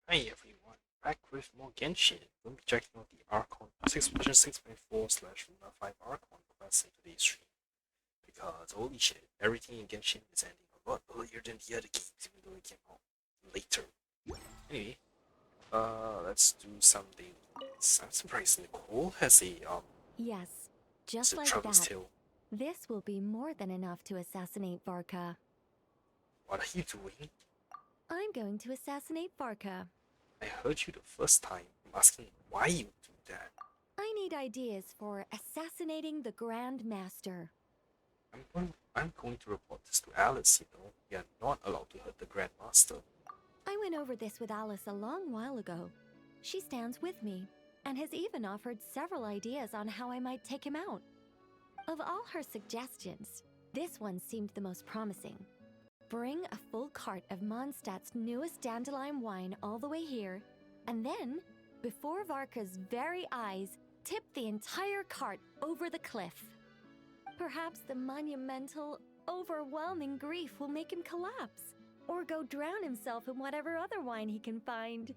Hi everyone, back with more Genshin. We'll be checking out the Archon 6.4/5 Archon quest in today's stream. Because holy shit, everything in Genshin is ending a lot earlier than the other games, even though it came out later. Anyway, let's do something. I'm surprised Nicole has Yes, it's just a like Travel's that. Tale. This will be more than enough to assassinate Varka. What are you doing? I'm going to assassinate Varka. I heard you the first time. I'm asking why you do that. I need ideas for assassinating the Grand Master. I'm going to report this to Alice, you know. We are not allowed to hurt the Grandmaster. I went over this with Alice a long while ago. She stands with me, and has even offered several ideas on how I might take him out. Of all her suggestions, this one seemed the most promising. Bring a full cart of Mondstadt's newest dandelion wine all the way here, and then, before Varka's very eyes, tip the entire cart over the cliff. Perhaps the monumental, overwhelming grief will make him collapse, or go drown himself in whatever other wine he can find.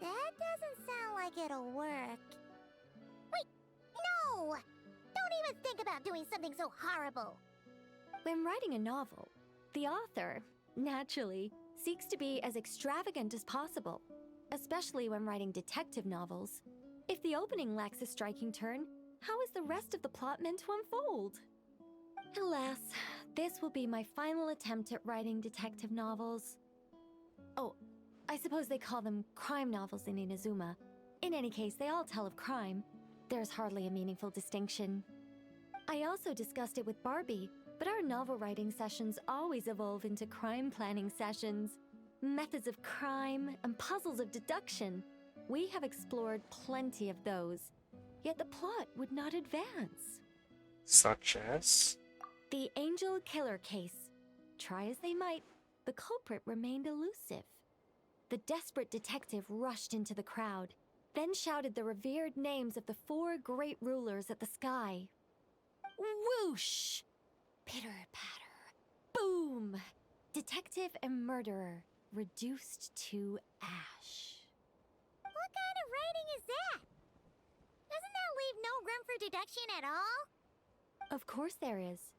That doesn't sound like it'll work. Wait, no! Don't even think about doing something so horrible. When writing a novel, the author, naturally, seeks to be as extravagant as possible, especially when writing detective novels. If the opening lacks a striking turn, how is the rest of the plot meant to unfold? Alas, this will be my final attempt at writing detective novels. Oh, I suppose they call them crime novels in Inazuma. In any case, they all tell of crime. There's hardly a meaningful distinction. I also discussed it with Barbie, but our novel writing sessions always evolve into crime planning sessions. Methods of crime and puzzles of deduction. We have explored plenty of those, yet the plot would not advance. Such as? The Angel Killer case. Try as they might, the culprit remained elusive. The desperate detective rushed into the crowd, then shouted the revered names of the 4 great rulers at the sky. Whoosh! Pitter-patter. Boom! Detective and murderer reduced to ash. What kind of writing is that? Doesn't that leave no room for deduction at all? Of course there is.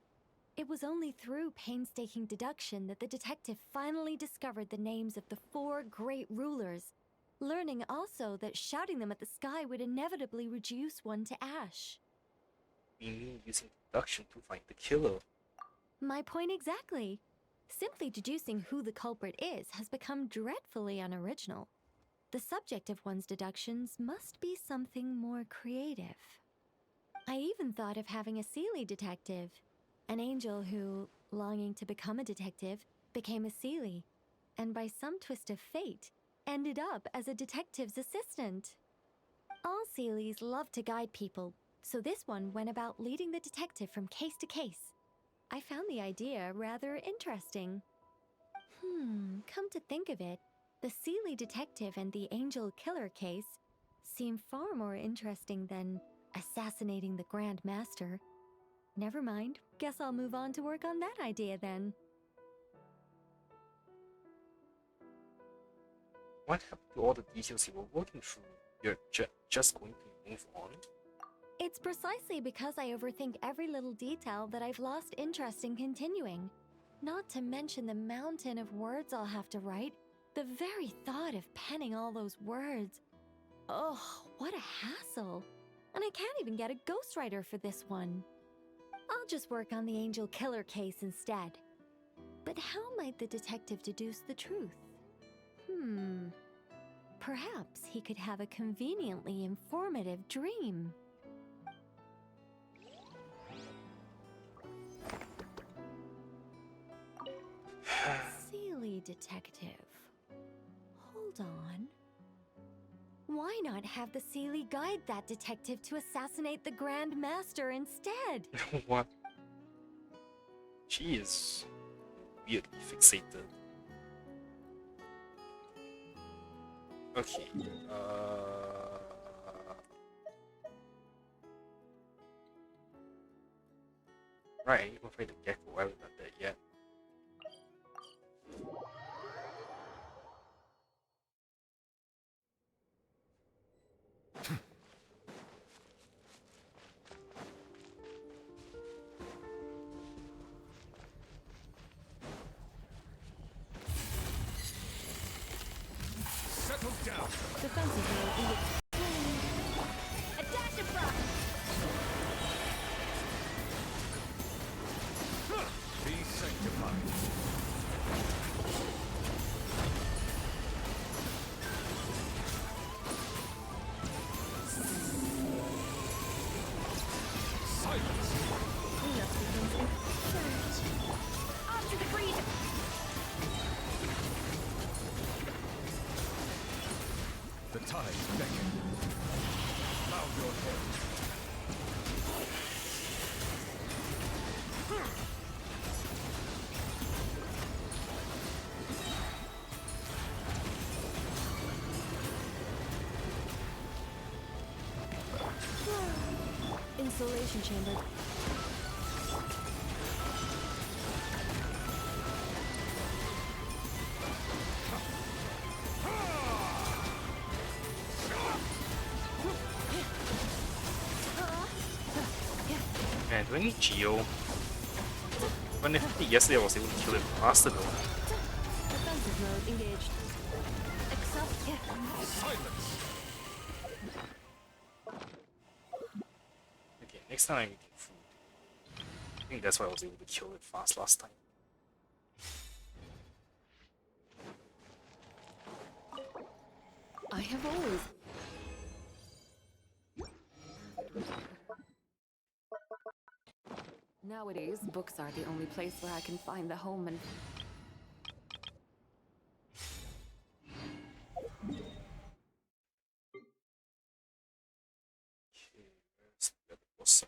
It was only through painstaking deduction that the detective finally discovered the names of the 4 great rulers, learning also that shouting them at the sky would inevitably reduce one to ash. We mean using deduction to find the killer. My point exactly. Simply deducing who the culprit is has become dreadfully unoriginal. The subject of one's deductions must be something more creative. I even thought of having a Seelie detective, an angel who, longing to become a detective, became a Seelie, and by some twist of fate, ended up as a detective's assistant. All Seelies love to guide people, so this one went about leading the detective from case to case. I found the idea rather interesting. Come to think of it, the Seelie detective and the Angel Killer case seem far more interesting than assassinating the Grand Master. Never mind, guess I'll move on to work on that idea then. What happened to all the details you were working through? You're just going to move on? It's precisely because I overthink every little detail that I've lost interest in continuing. Not to mention the mountain of words I'll have to write. The very thought of penning all those words. Oh, what a hassle. And I can't even get a ghostwriter for this one. I'll just work on the Angel Killer case instead. But how might the detective deduce the truth? Perhaps he could have a conveniently informative dream. Seelie detective. Hold on. Why not have the Seelie guide that detective to assassinate the Grand Master instead? What? She is weirdly fixated. Okay, right, I need to find the gecko. I haven't done that yet. Defensive mode engaged. A dash of frost! Be sanctified. Silence. Enough defensive. Off to the freezer! The tides beckon. Bow your head. Insulation chamber. Man, do I need Geo? When I think yesterday I was able to kill it faster though. Defensive mode engaged. Except Silence. Okay, next time I'm eating food. I think that's why I was able to kill it fast last time. I have always. Nowadays, books are the only place where I can find the home and. Okay, where's the other boss?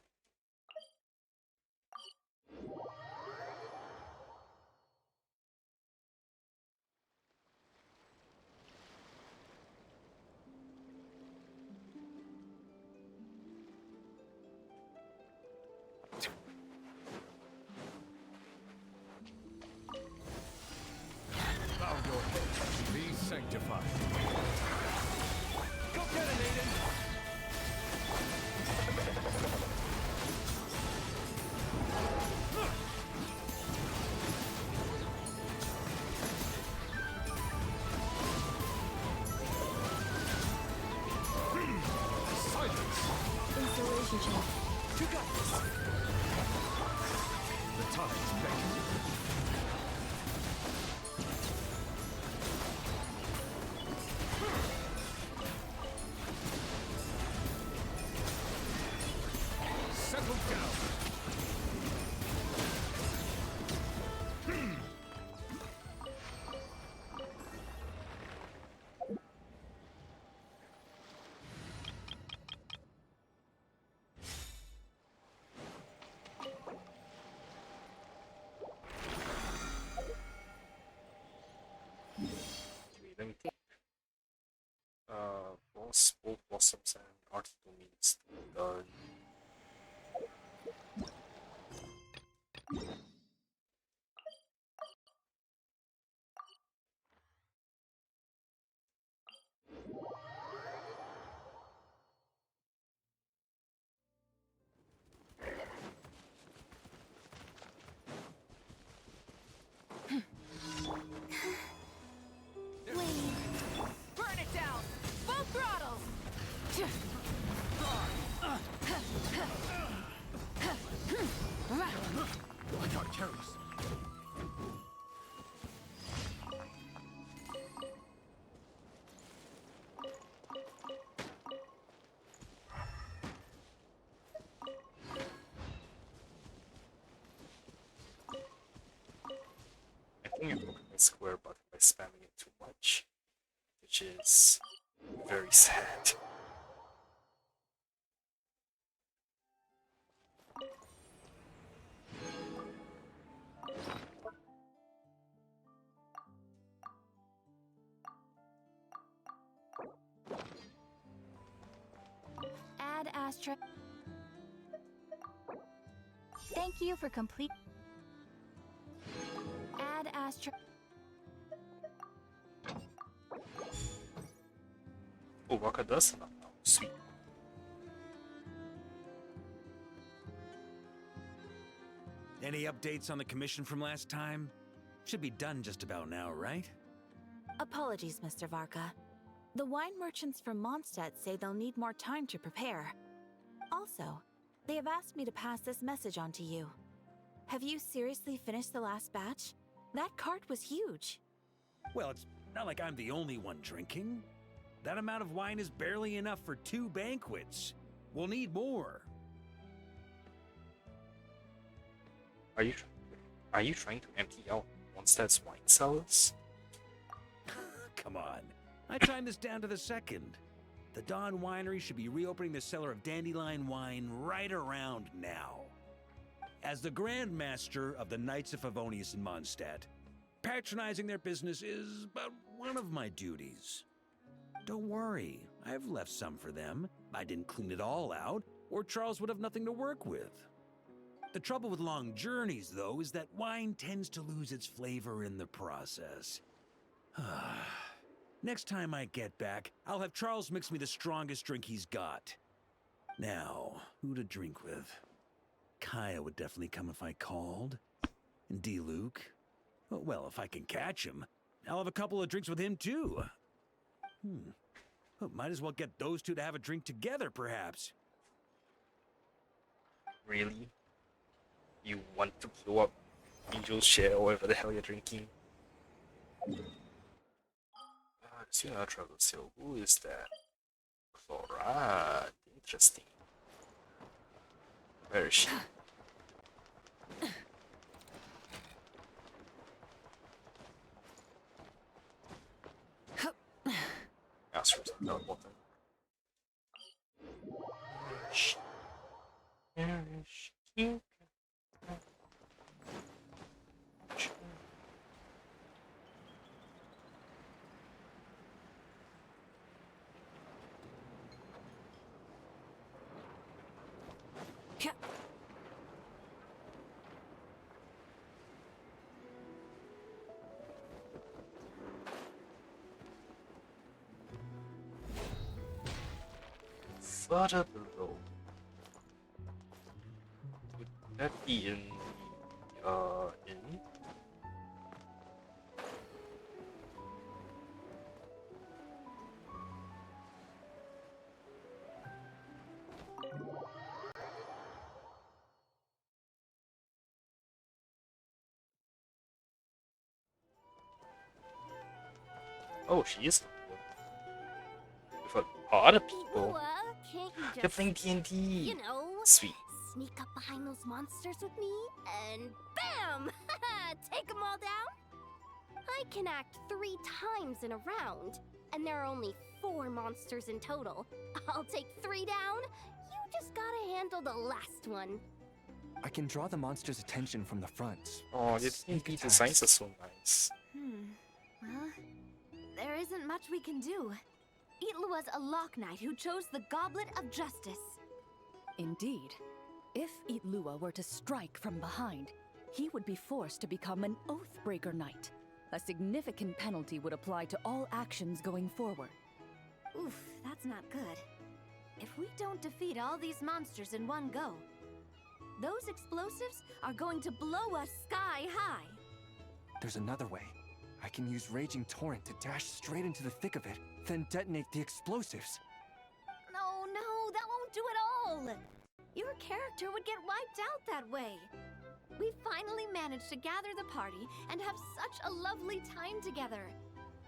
Bow your head. Be sanctified. Go get it, Aiden. Silence. Insulation chamber. You got this. The tides beckon. Settle down. Okay, let me think. Boss, both blossoms and Archon means done. Burn it down! Full throttle! Like Archerius. I think I broke my square button by spamming it too much, which is very sad. Add astra. Thank you for complete. Add astra. Oh, Waka does enough now. Sweet. Any updates on the commission from last time? Should be done just about now, right? Apologies, Mr. Varka. The wine merchants from Mondstadt say they'll need more time to prepare. Also, they have asked me to pass this message on to you. Have you seriously finished the last batch? That cart was huge. Well, it's not like I'm the only one drinking. That amount of wine is barely enough for 2 banquets. We'll need more. Are you trying to empty out Mondstadt's wine cellars? Come on. I timed this down to the second. The Dawn Winery should be reopening the cellar of dandelion wine right around now. As the Grand Master of the Knights of Favonius in Mondstadt, patronizing their business is but one of my duties. Don't worry, I've left some for them. I didn't clean it all out, or Charles would have nothing to work with. The trouble with long journeys, though, is that wine tends to lose its flavor in the process. Next time I get back, I'll have Charles mix me the strongest drink he's got. Now, who to drink with? Kaya would definitely come if I called. And D-Luke? Well, if I can catch him, I'll have a couple of drinks with him, too. Well, might as well get those two to have a drink together, perhaps. Really? You want to blow up Angel's share or whatever the hell you're drinking? Still not trouble. So who is that? Chloride. Interesting. Where is she? Ask her to teleport them. Where is she? Further below. Would that be in the inn? Oh, she is with a lot of people. Can't you They're just, playing D&D. you know, Sweet. sneak up behind those monsters with me and BAM! Take them all down? I can act 3 times in a round, and there are only 4 monsters in total. I'll take 3 down. You just gotta handle the last one. I can draw the monster's attention from the front. Oh, the Sneak D&D attack. designs are so nice. Well, there isn't much we can do. Itlua's a Lock Knight who chose the Goblet of Justice. Indeed. If Itlua were to strike from behind, he would be forced to become an Oathbreaker Knight. A significant penalty would apply to all actions going forward. Oof, that's not good. If we don't defeat all these monsters in one go, those explosives are going to blow us sky high. There's another way. I can use Raging Torrent to dash straight into the thick of it, then detonate the explosives. No, that won't do it all. Your character would get wiped out that way. We finally managed to gather the party and have such a lovely time together.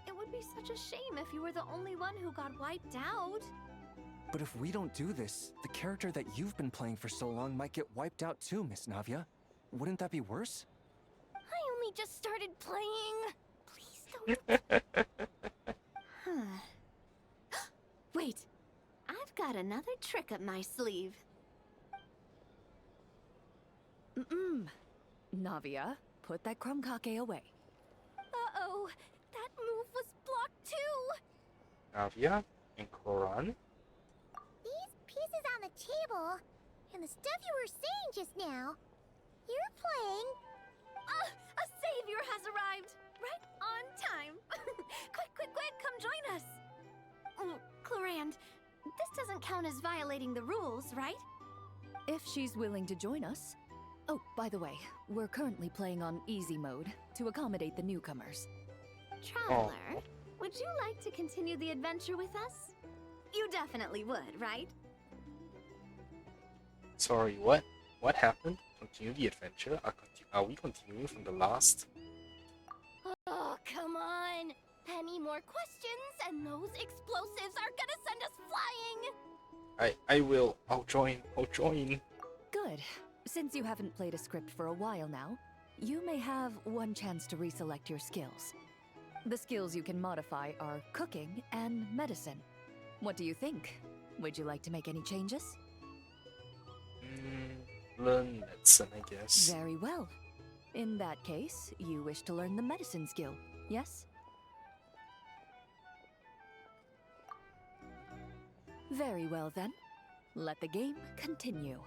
It would be such a shame if you were the only one who got wiped out. But if we don't do this, the character that you've been playing for so long might get wiped out too, Miss Navia. Wouldn't that be worse? I only just started playing. Please don't. Wait, I've got another trick up my sleeve. Navia, put that crumkake away. Uh-oh, that move was blocked too. Navia and Koran. These pieces on the table and the stuff you were saying just now. You're playing. A savior has arrived! Right on time! Quick, come join us! Oh, Clorand, this doesn't count as violating the rules, right? If she's willing to join us. Oh, by the way, we're currently playing on easy mode to accommodate the newcomers. Traveler, Would you like to continue the adventure with us? You definitely would, right? Sorry, what? What happened? Continue the adventure? Are we continuing from the last? Oh, come on! Any more questions, and those explosives are gonna send us flying! I will. I'll join. I'll join. Good. Since you haven't played a script for a while now, you may have one chance to reselect your skills. The skills you can modify are cooking and medicine. What do you think? Would you like to make any changes? Learn medicine, I guess. Very well. In that case, you wish to learn the medicine skill, yes? Very well then. Let the game continue.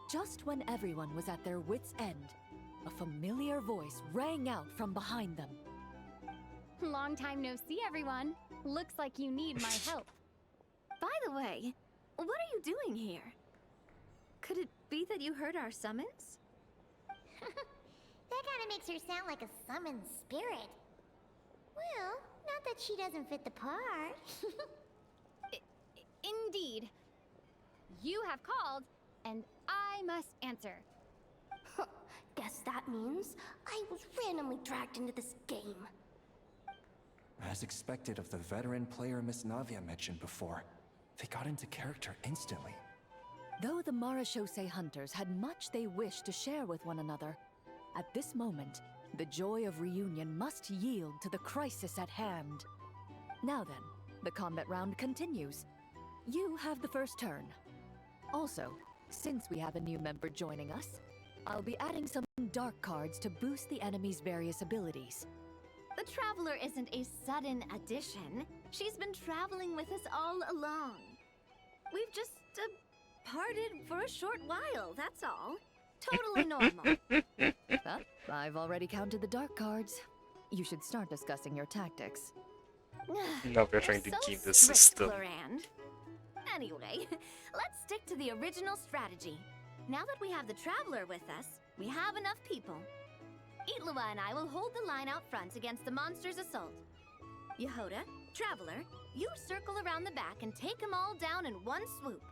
Just when everyone was at their wits' end, a familiar voice rang out from behind them. Long time no see, everyone. Looks like you need my help. By the way, what are you doing here? Could it be that you heard our summons? That kind of makes her sound like a summoned spirit. Well, not that she doesn't fit the part. Indeed. You have called, and I must answer. Guess that means I was randomly dragged into this game. As expected of the veteran player Miss Navia mentioned before, they got into character instantly. Though the Marachose hunters had much they wished to share with one another, at this moment, the joy of reunion must yield to the crisis at hand. Now then, the combat round continues. You have the first turn. Also, since we have a new member joining us, I'll be adding some dark cards to boost the enemy's various abilities. The Traveler isn't a sudden addition. She's been traveling with us all along. We've just parted for a short while, that's all. Totally normal. I've already counted the dark cards. You should start discussing your tactics. Now we're trying to game the system. Florand. Anyway, let's stick to the original strategy. Now that we have the Traveler with us, we have enough people. Itlua and I will hold the line out front against the monster's assault. Yehoda, Traveler, you circle around the back and take them all down in one swoop.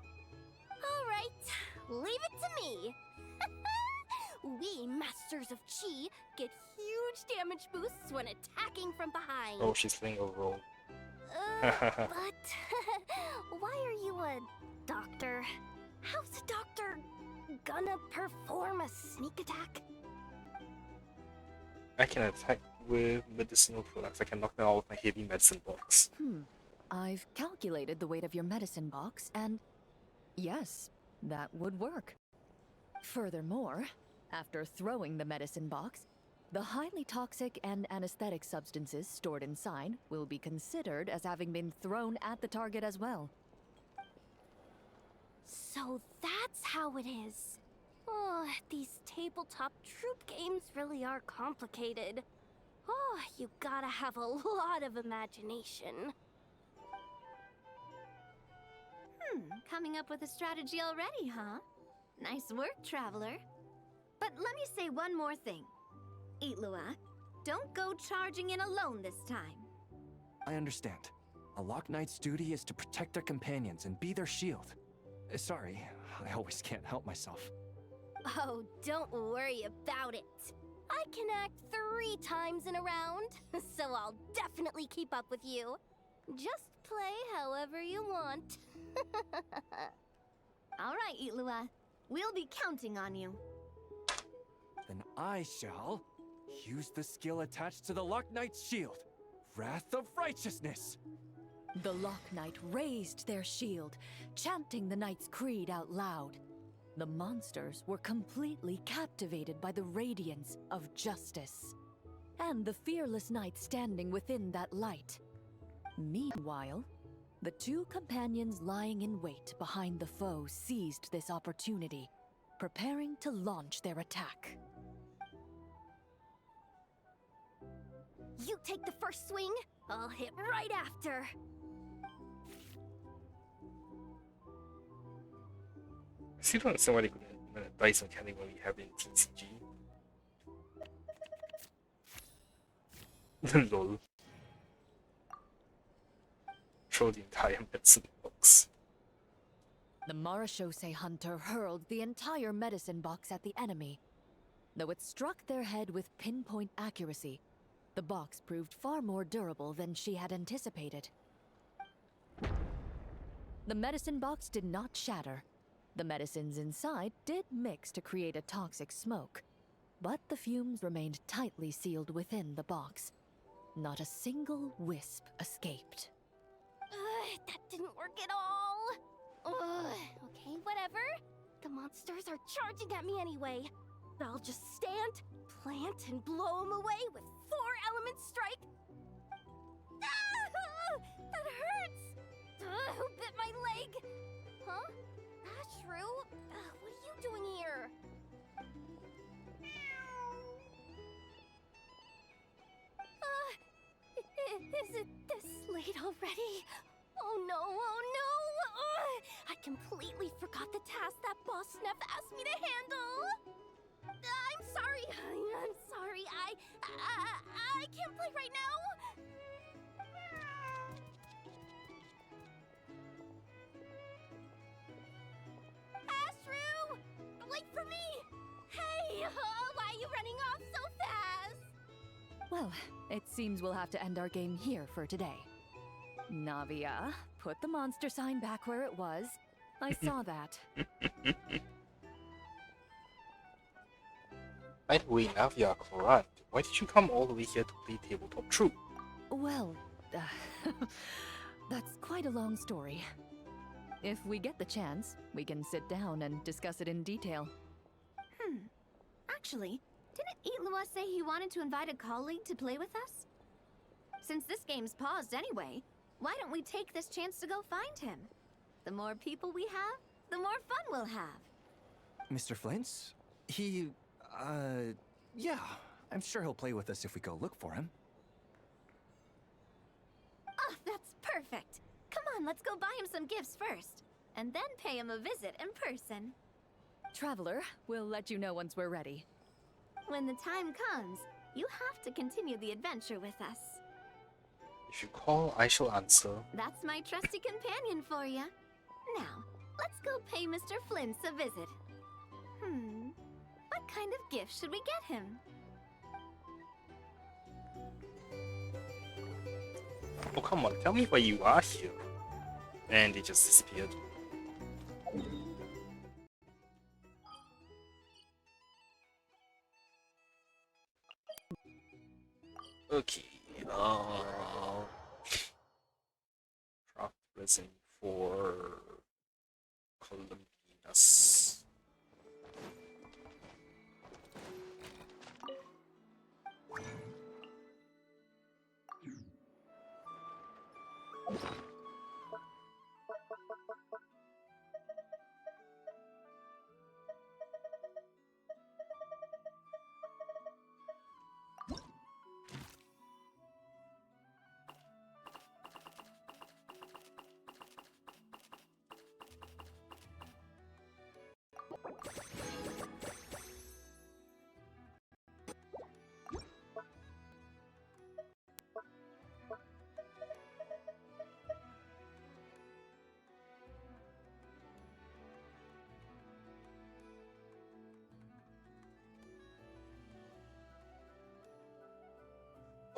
All right, leave it to me. We Masters of Chi get huge damage boosts when attacking from behind. Oh, she's playing a role. But why are you a doctor? How's a doctor gonna perform a sneak attack? I can attack with medicinal products. I can knock them out with my heavy medicine box. I've calculated the weight of your medicine box, and yes, that would work. Furthermore, after throwing the medicine box, the highly toxic and anesthetic substances stored inside will be considered as having been thrown at the target as well. So that's how it is. Oh, these tabletop troop games really are complicated. Oh, you gotta have a lot of imagination. Coming up with a strategy already, huh? Nice work, Traveler. But let me say one more thing. Itlua, don't go charging in alone this time. I understand. A Lock Knight's duty is to protect their companions and be their shield. Sorry, I always can't help myself. Oh, don't worry about it. I can act 3 times in a round, so I'll definitely keep up with you. Just play however you want. All right, Itlua. We'll be counting on you. Then I shall use the skill attached to the Lock Knight's shield, Wrath of Righteousness. The Lock Knight raised their shield, chanting the Knight's creed out loud. The monsters were completely captivated by the radiance of justice, and the fearless knight standing within that light. Meanwhile, the 2 companions lying in wait behind the foe seized this opportunity, preparing to launch their attack. You take the first swing, I'll hit right after. I still don't understand why they couldn't implement a dice mechanic when we have it in TCG. Lol. Throw the entire medicine box. The Marashose hunter hurled the entire medicine box at the enemy. Though it struck their head with pinpoint accuracy, the box proved far more durable than she had anticipated. The medicine box did not shatter. The medicines inside did mix to create a toxic smoke, but the fumes remained tightly sealed within the box. Not a single wisp escaped. That didn't work at all. Okay, whatever. The monsters are charging at me anyway. I'll just stand, plant, and blow them away with 4-element strike. Ah! That hurts! Who bit my leg? Huh? Ashru? What are you doing here? Is it this late already? Oh no, oh no! I completely forgot the task that Boss Neff asked me to handle! I'm sorry, I'm sorry, I can't play right now! Ashru! Wait for me! Hey, why are you running off so fast? Well, it seems we'll have to end our game here for today. Navia, put the monster sign back where it was. I saw that. By the way, Navia Cloran, why did you come all the way here to play Tabletop True? Well, that's quite a long story. If we get the chance, we can sit down and discuss it in detail. Actually, didn't Itlua say he wanted to invite a colleague to play with us? Since this game's paused anyway, why don't we take this chance to go find him? The more people we have, the more fun we'll have. Mr. Flint's? He, yeah. I'm sure he'll play with us if we go look for him. Oh, that's perfect. Come on, let's go buy him some gifts first, and then pay him a visit in person. Traveler, we'll let you know once we're ready. When the time comes, you have to continue the adventure with us. If you call, I shall answer. That's my trusty companion for you. Now, let's go pay Mr. Flint's a visit. What kind of gift should we get him? Oh, come on, tell me why you are here. And it just disappeared. Okay, craft resin for Columbinas.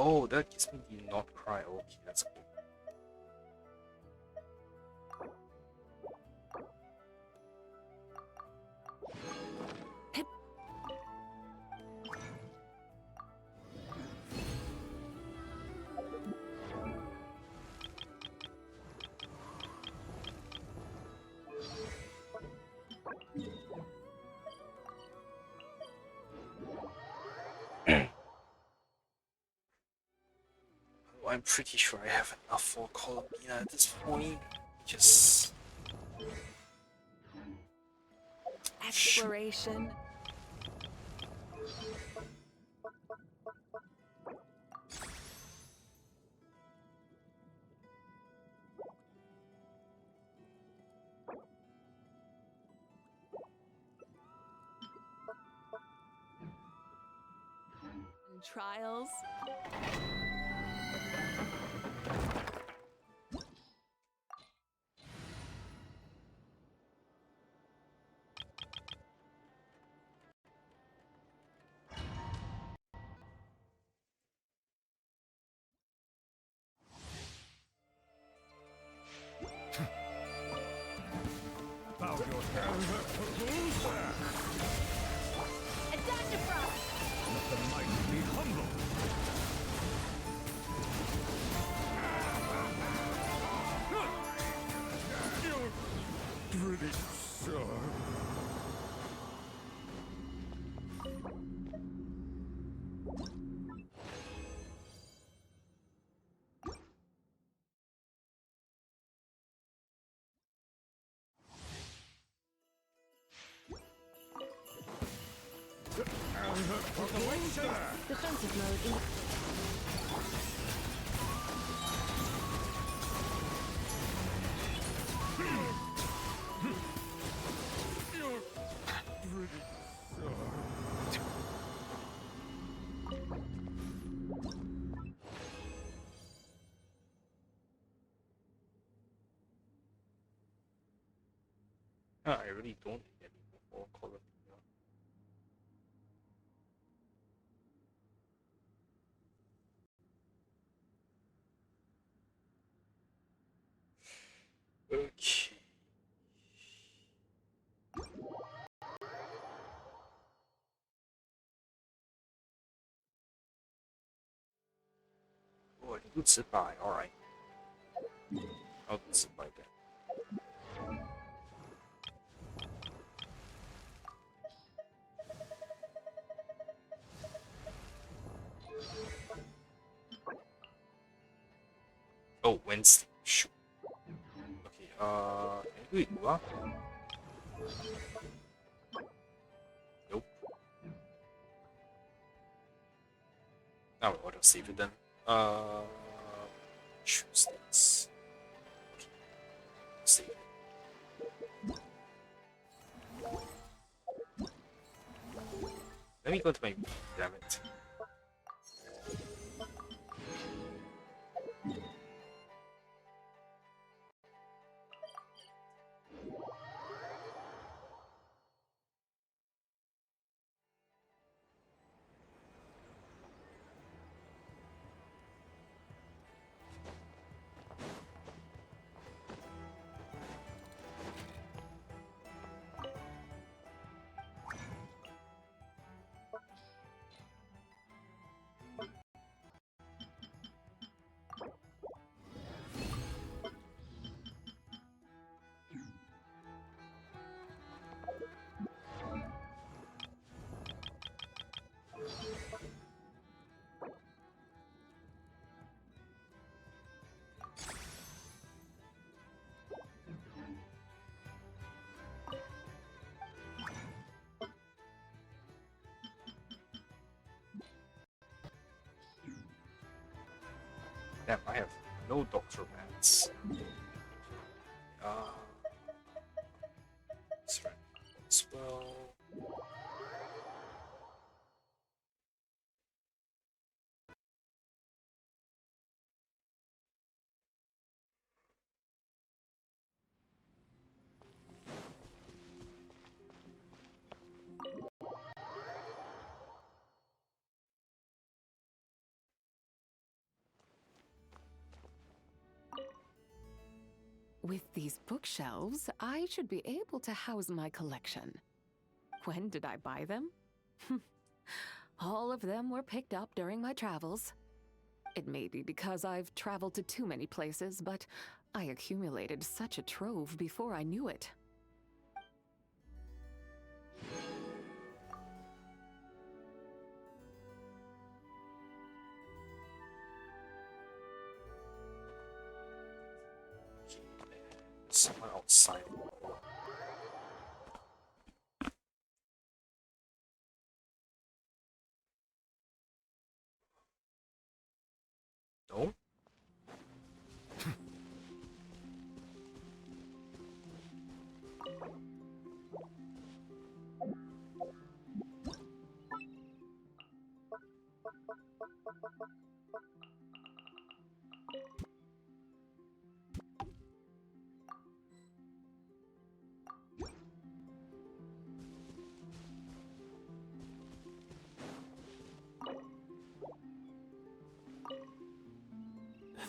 Oh, that gives me the not cry. Okay, that's cool. I'm pretty sure I have enough for Columbina at this point. Just Exploration. Trials. Let the mighty be humble. You're pretty sure. Defensive mode in. You're pretty sure. I really don't need any more color. Okay. Oh, I can do sit by. All right. I'll do sit by then. Oh, Wednesday. Shoot. Okay. Can I do it, Lua? Nope. Oh, I'll save it then. Choose this. Okay. Save it. Let me go to my damn it. Damn, I have no doctor mats. That's right as well. With these bookshelves, I should be able to house my collection. When did I buy them? All of them were picked up during my travels. It may be because I've traveled to too many places, but I accumulated such a trove before I knew it. Someone outside. No?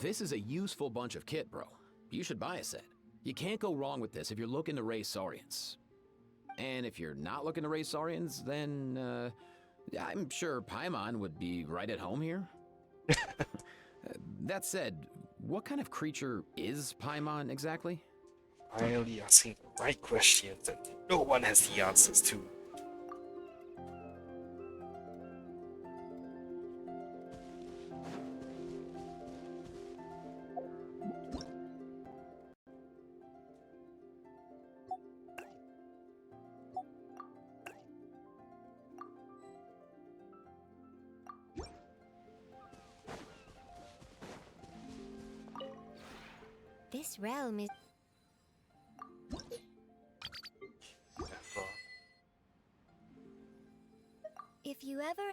This is a useful bunch of kit, bro. You should buy a set. You can't go wrong with this if you're looking to raise Saurians. And if you're not looking to raise saurians, then I'm sure Paimon would be right at home here. That said, what kind of creature is Paimon exactly? Finally asking the right questions that no one has the answers to. This realm is... Never. If you ever...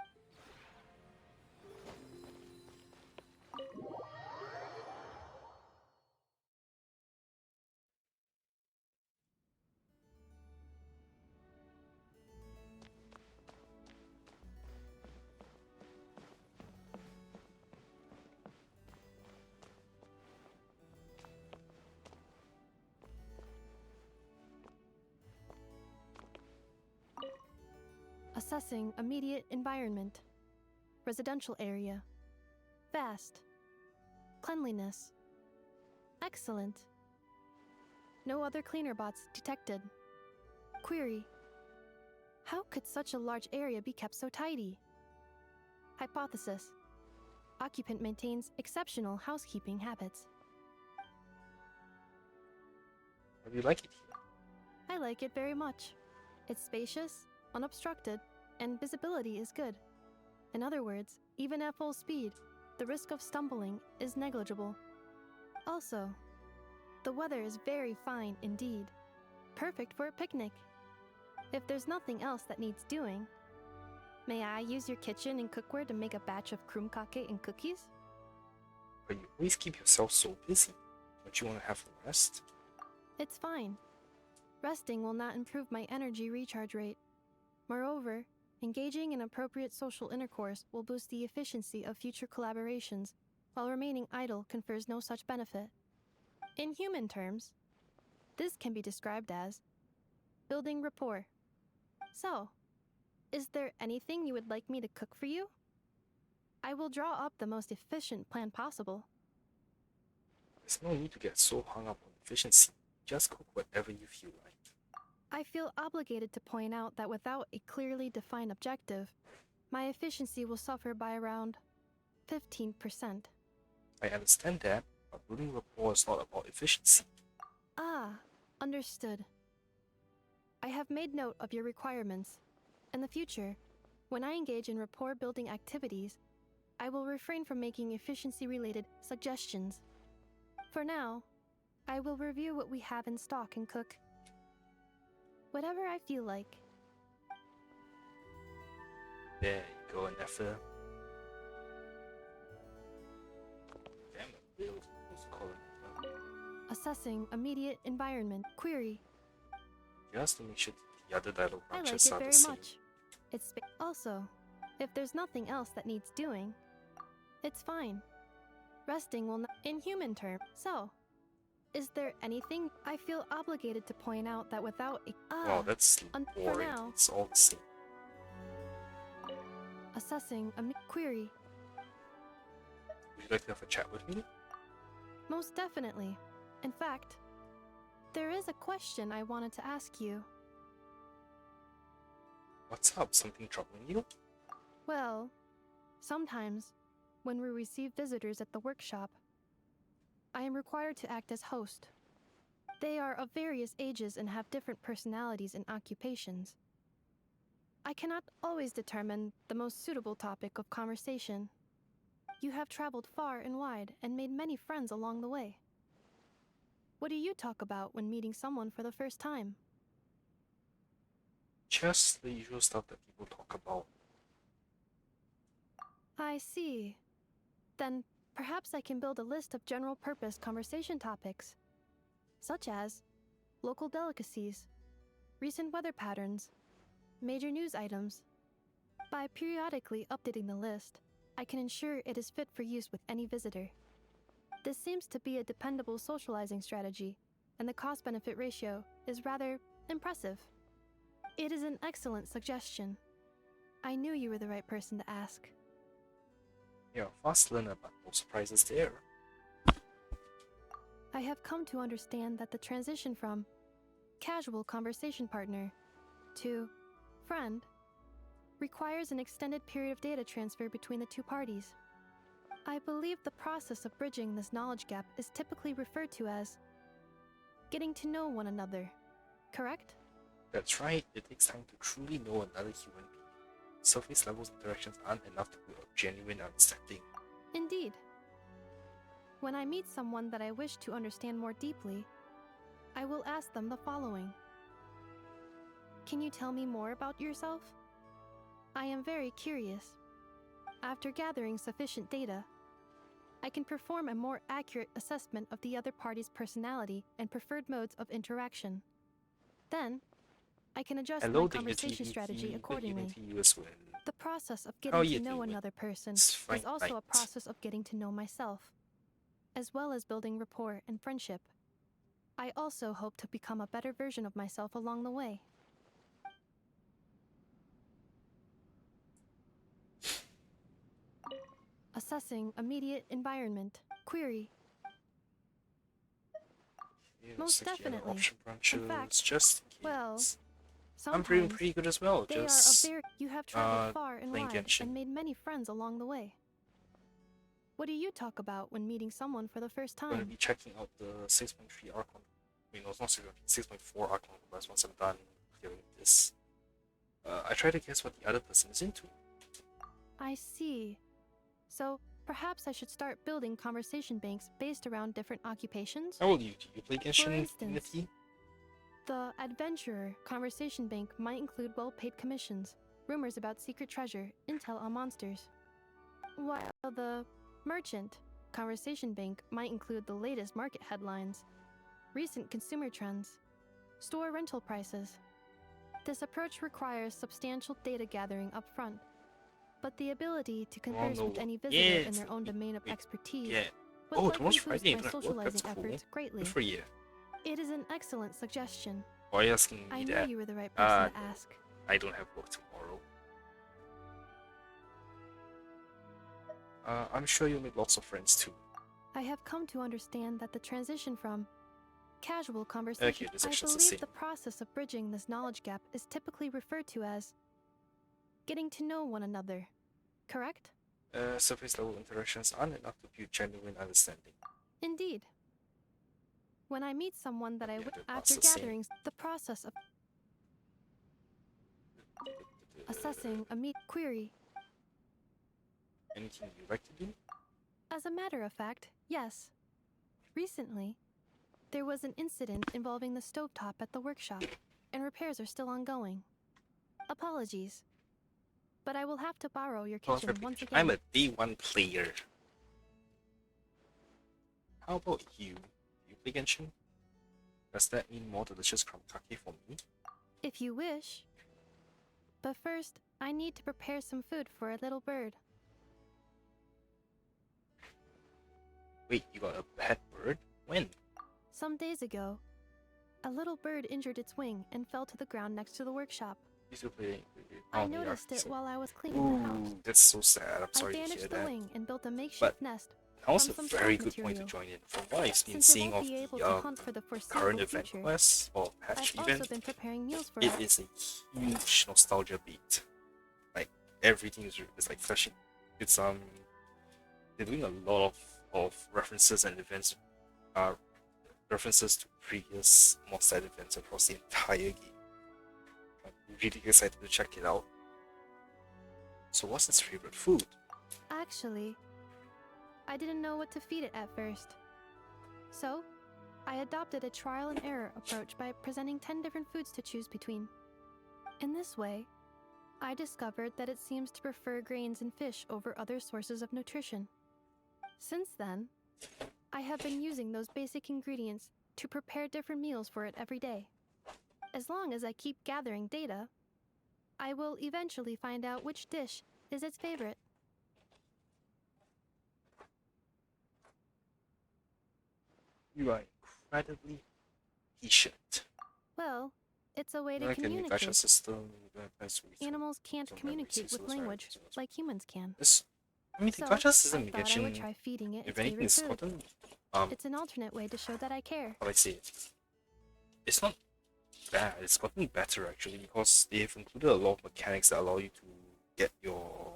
Assessing immediate environment. Residential area. Vast. Cleanliness. Excellent. No other cleaner bots detected. Query. How could such a large area be kept so tidy? Hypothesis. Occupant maintains exceptional housekeeping habits. How do you like it here? I like it very much. It's spacious, unobstructed, and visibility is good. In other words, even at full speed, the risk of stumbling is negligible. Also, the weather is very fine indeed. Perfect for a picnic. If there's nothing else that needs doing, may I use your kitchen and cookware to make a batch of krumkake and cookies? But you always keep yourself so busy. Don't you want to have a rest? It's fine. Resting will not improve my energy recharge rate. Moreover, engaging in appropriate social intercourse will boost the efficiency of future collaborations, while remaining idle confers no such benefit. In human terms, this can be described as building rapport. So, is there anything you would like me to cook for you? I will draw up the most efficient plan possible. There's no need to get so hung up on efficiency. Just cook whatever you feel like. I feel obligated to point out that without a clearly defined objective, my efficiency will suffer by around 15%. I understand that, but building rapport is not about efficiency. Ah, understood. I have made note of your requirements. In the future, when I engage in rapport-building activities, I will refrain from making efficiency-related suggestions. For now, I will review what we have in stock and cook. Whatever I feel like. There you go, Nefer. Damn it, real close call it. Assessing immediate environment. Query. Just to make sure the other dialogue I like branches it are the very same. much. It's also, if there's nothing else that needs doing, it's fine. Resting will not in human terms. So, is there anything I feel obligated to point out that without a Wow, that's for boring. now, It's all the same. assessing a query. Would you like to have a chat with me? Most definitely. In fact, there is a question I wanted to ask you. What's up? Something troubling you? Well, sometimes, when we receive visitors at the workshop, I am required to act as host. They are of various ages and have different personalities and occupations. I cannot always determine the most suitable topic of conversation. You have traveled far and wide and made many friends along the way. What do you talk about when meeting someone for the first time? Just the usual stuff that people talk about. I see. Then perhaps I can build a list of general-purpose conversation topics, such as local delicacies, recent weather patterns, major news items. By periodically updating the list, I can ensure it is fit for use with any visitor. This seems to be a dependable socializing strategy, and the cost-benefit ratio is rather impressive. It is an excellent suggestion. I knew you were the right person to ask. You're a fast learner, but no surprises there. I have come to understand that the transition from casual conversation partner to friend requires an extended period of data transfer between the two parties. I believe the process of bridging this knowledge gap is typically referred to as getting to know one another, correct? That's right, it takes time to truly know another human being. Surface level interactions aren't enough to build a genuine understanding. Indeed. When I meet someone that I wish to understand more deeply, I will ask them the following. Can you tell me more about yourself? I am very curious. After gathering sufficient data, I can perform a more accurate assessment of the other party's personality and preferred modes of interaction. Then, I can adjust Hello, my the conversation Unity, strategy the accordingly. Unity as well. The process of How getting you to know doing? another person It's fine, is also a right. process of getting to know myself, as well as building rapport and friendship. I also hope to become a better version of myself along the way. Assessing immediate environment. Query. Yeah, Most looks like you have definitely. option branches, In fact, just in case. well, I'm doing sometimes pretty good as well. they Just are a very. You have traveled far and playing wide Genshin. and made many friends along the way. What do you talk about when meeting someone for the first I'm gonna time? be checking out the 6.3 Archon. I mean, no, it's not 6.4 Archon class once I'm done clearing this. I try to guess what the other person is into. I see. So, perhaps I should start building conversation banks based around different occupations? How old are you? Do you play Genshin instance, Unity? The Adventurer conversation bank might include well-paid commissions, rumors about secret treasure, intel on monsters. While the Merchant conversation bank might include the latest market headlines, recent consumer trends, store rental prices. This approach requires substantial data gathering up front, but the ability to converse with no. any visitor Yeah, in their own domain of wait, expertise Yeah. would Oh, likely tomorrow's boost Friday. my You don't have work? socializing That's cool. efforts greatly. Good for you. It is an excellent suggestion. Why are you asking me I knew that? you were the right person to no. ask. I don't have work tomorrow. I'm sure you'll make lots of friends too. I have come to understand that the transition from casual conversation. this I action's the believe same. the process of bridging this knowledge gap is typically referred to as getting to know one another, correct? Surface level interactions aren't enough to build genuine understanding. Indeed. When I meet someone that I Yeah, that's after the same. gathering the process of assessing a query. Anything you like to do? As a matter of fact, yes. Recently, there was an incident involving the stovetop at the workshop, and repairs are still ongoing. Apologies, but I will have to borrow your kitchen once again. I'm a D1 player. How about you? You play Genshin? Does that mean more delicious crumbcake for me? If you wish. But first, I need to prepare some food for a little bird. Wait, you got a pet bird? When? Some days ago, a little bird injured its wing and fell to the ground next to the workshop. You still play? I Oh, noticed yeah, it so- while I was cleaning the house. Ooh, that's so sad. I'm I sorry to hear bandaged the that. wing and built a makeshift But nest. that was a from some very plant good point to material. join in. From what I've been Since I seeing won't of be able the to hunt for the foreseeable current event future, quest or patch I've event, also been preparing meals for it us. is a huge nostalgia beat. Like everything is like flashing. It's they're doing a lot of references and events, references to previous Mossad events across the entire game. I'm really excited to check it out. So what's its favorite food? Actually, I didn't know what to feed it at first. So, I adopted a trial and error approach by presenting 10 different foods to choose between. In this way, I discovered that it seems to prefer grains and fish over other sources of nutrition. Since then, I have been using those basic ingredients to prepare different meals for it every day. As long as I keep gathering data, I will eventually find out which dish is its favorite. You are incredibly patient. Well, It's a way to Like a new gacha communicate. system. Animals can't Some communicate with memory language systems. like humans can. This, I mean, the So, gacha system I in thought I would Genshin, try feeding it if its anything, favorite is food. gotten It's an alternate way to show that I care. how do I say it? It's not bad. It's gotten better actually because they've included a lot of mechanics that allow you to get your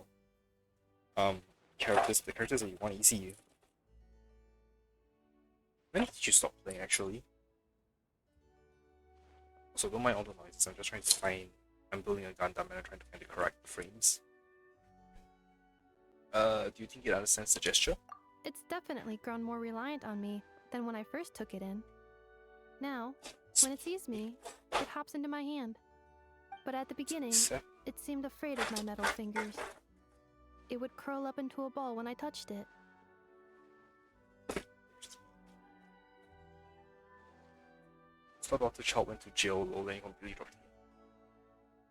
the characters that you want easy. When did you stop playing actually? So don't mind all the noises. I'm just trying to find. I'm building a Gundam and I'm trying to find the correct frames. Do you think it understands the gesture? It's definitely grown more reliant on me than when I first took it in. Now, when it sees me, it hops into my hand. But at the beginning, it seemed afraid of my metal fingers. It would curl up into a ball when I touched it. Thought about the child went to jail laying on Billy Fontaine.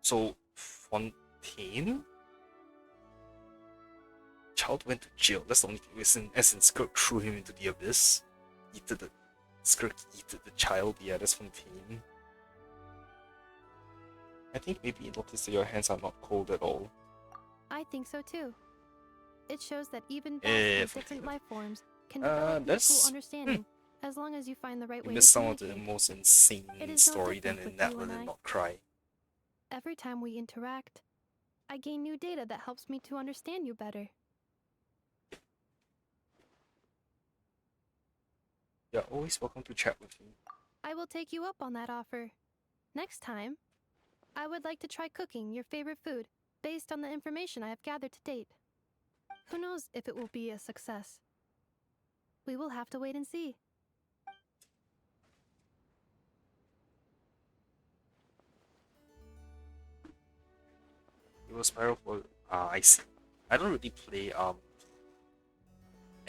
So Fontaine? Child went to jail. That's the only thing. As in Skirk threw him into the abyss. Skirk eated the child. Yeah, that's Fontaine. I think maybe you notice that your hands are not cold at all. I think so too. It shows that even vastly different life forms can develop mutual understanding as long as you find the right way to missed some of communicate. the most insane story no than different in with that you Let and It I. Not Cry. Every time we interact, I gain new data that helps me to understand you better. You're always welcome to chat with me. I will take you up on that offer. Next time, I would like to try cooking your favorite food based on the information I have gathered to date. Who knows if it will be a success? We will have to wait and see. It was spiral for I see. I don't really play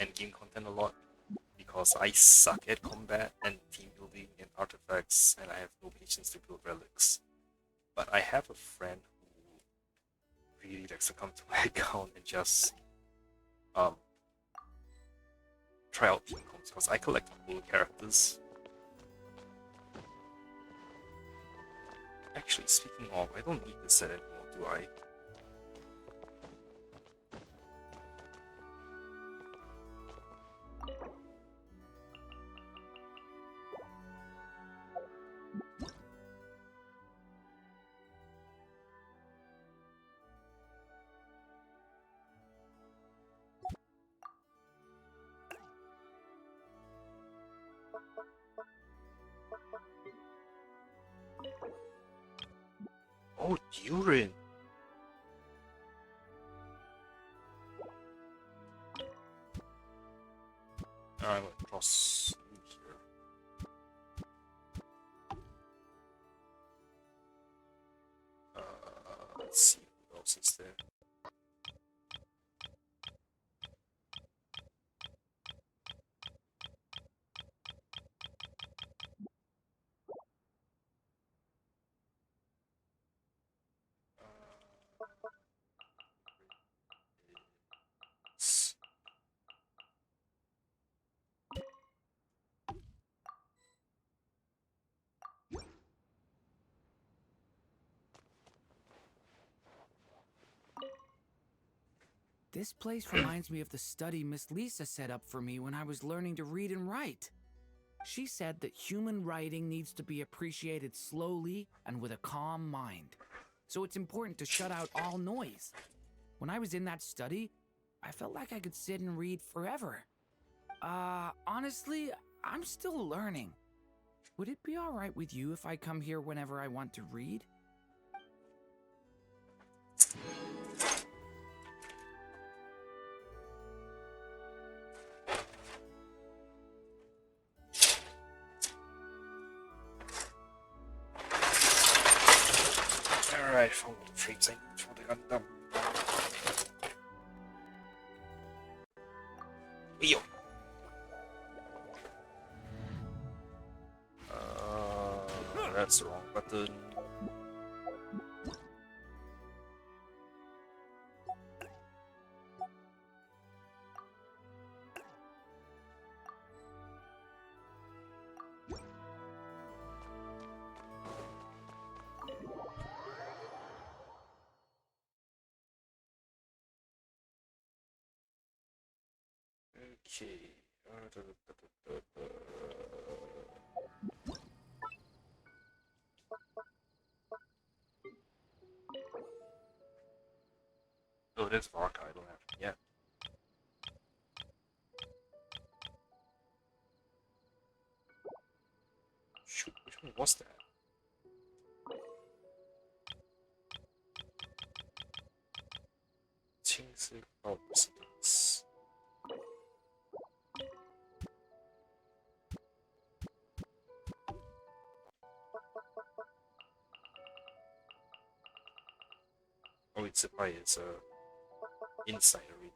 endgame content a lot because I suck at combat and team building and artifacts, and I have no patience to build relics. But I have a friend who really likes to come to my account and just try out team comps because I collect cool characters. Actually, speaking of, I don't need this set anymore, do I? Oh, Durin! Alright, I'm gonna cross here. Let's see who else is there. This place reminds me of the study Miss Lisa set up for me when I was learning to read and write. She said that human writing needs to be appreciated slowly and with a calm mind. So it's important to shut out all noise. When I was in that study, I felt like I could sit and read forever. Honestly, I'm still learning. Would it be all right with you if I come here whenever I want to read? Alright, found the frames I need for the Gundam. Yo! That's the wrong button. Okay. Oh, there's Varka. I don't have it yet. Shoot, which one was that? Tingsy Residence. Oh, it's a pie. It's a inside already.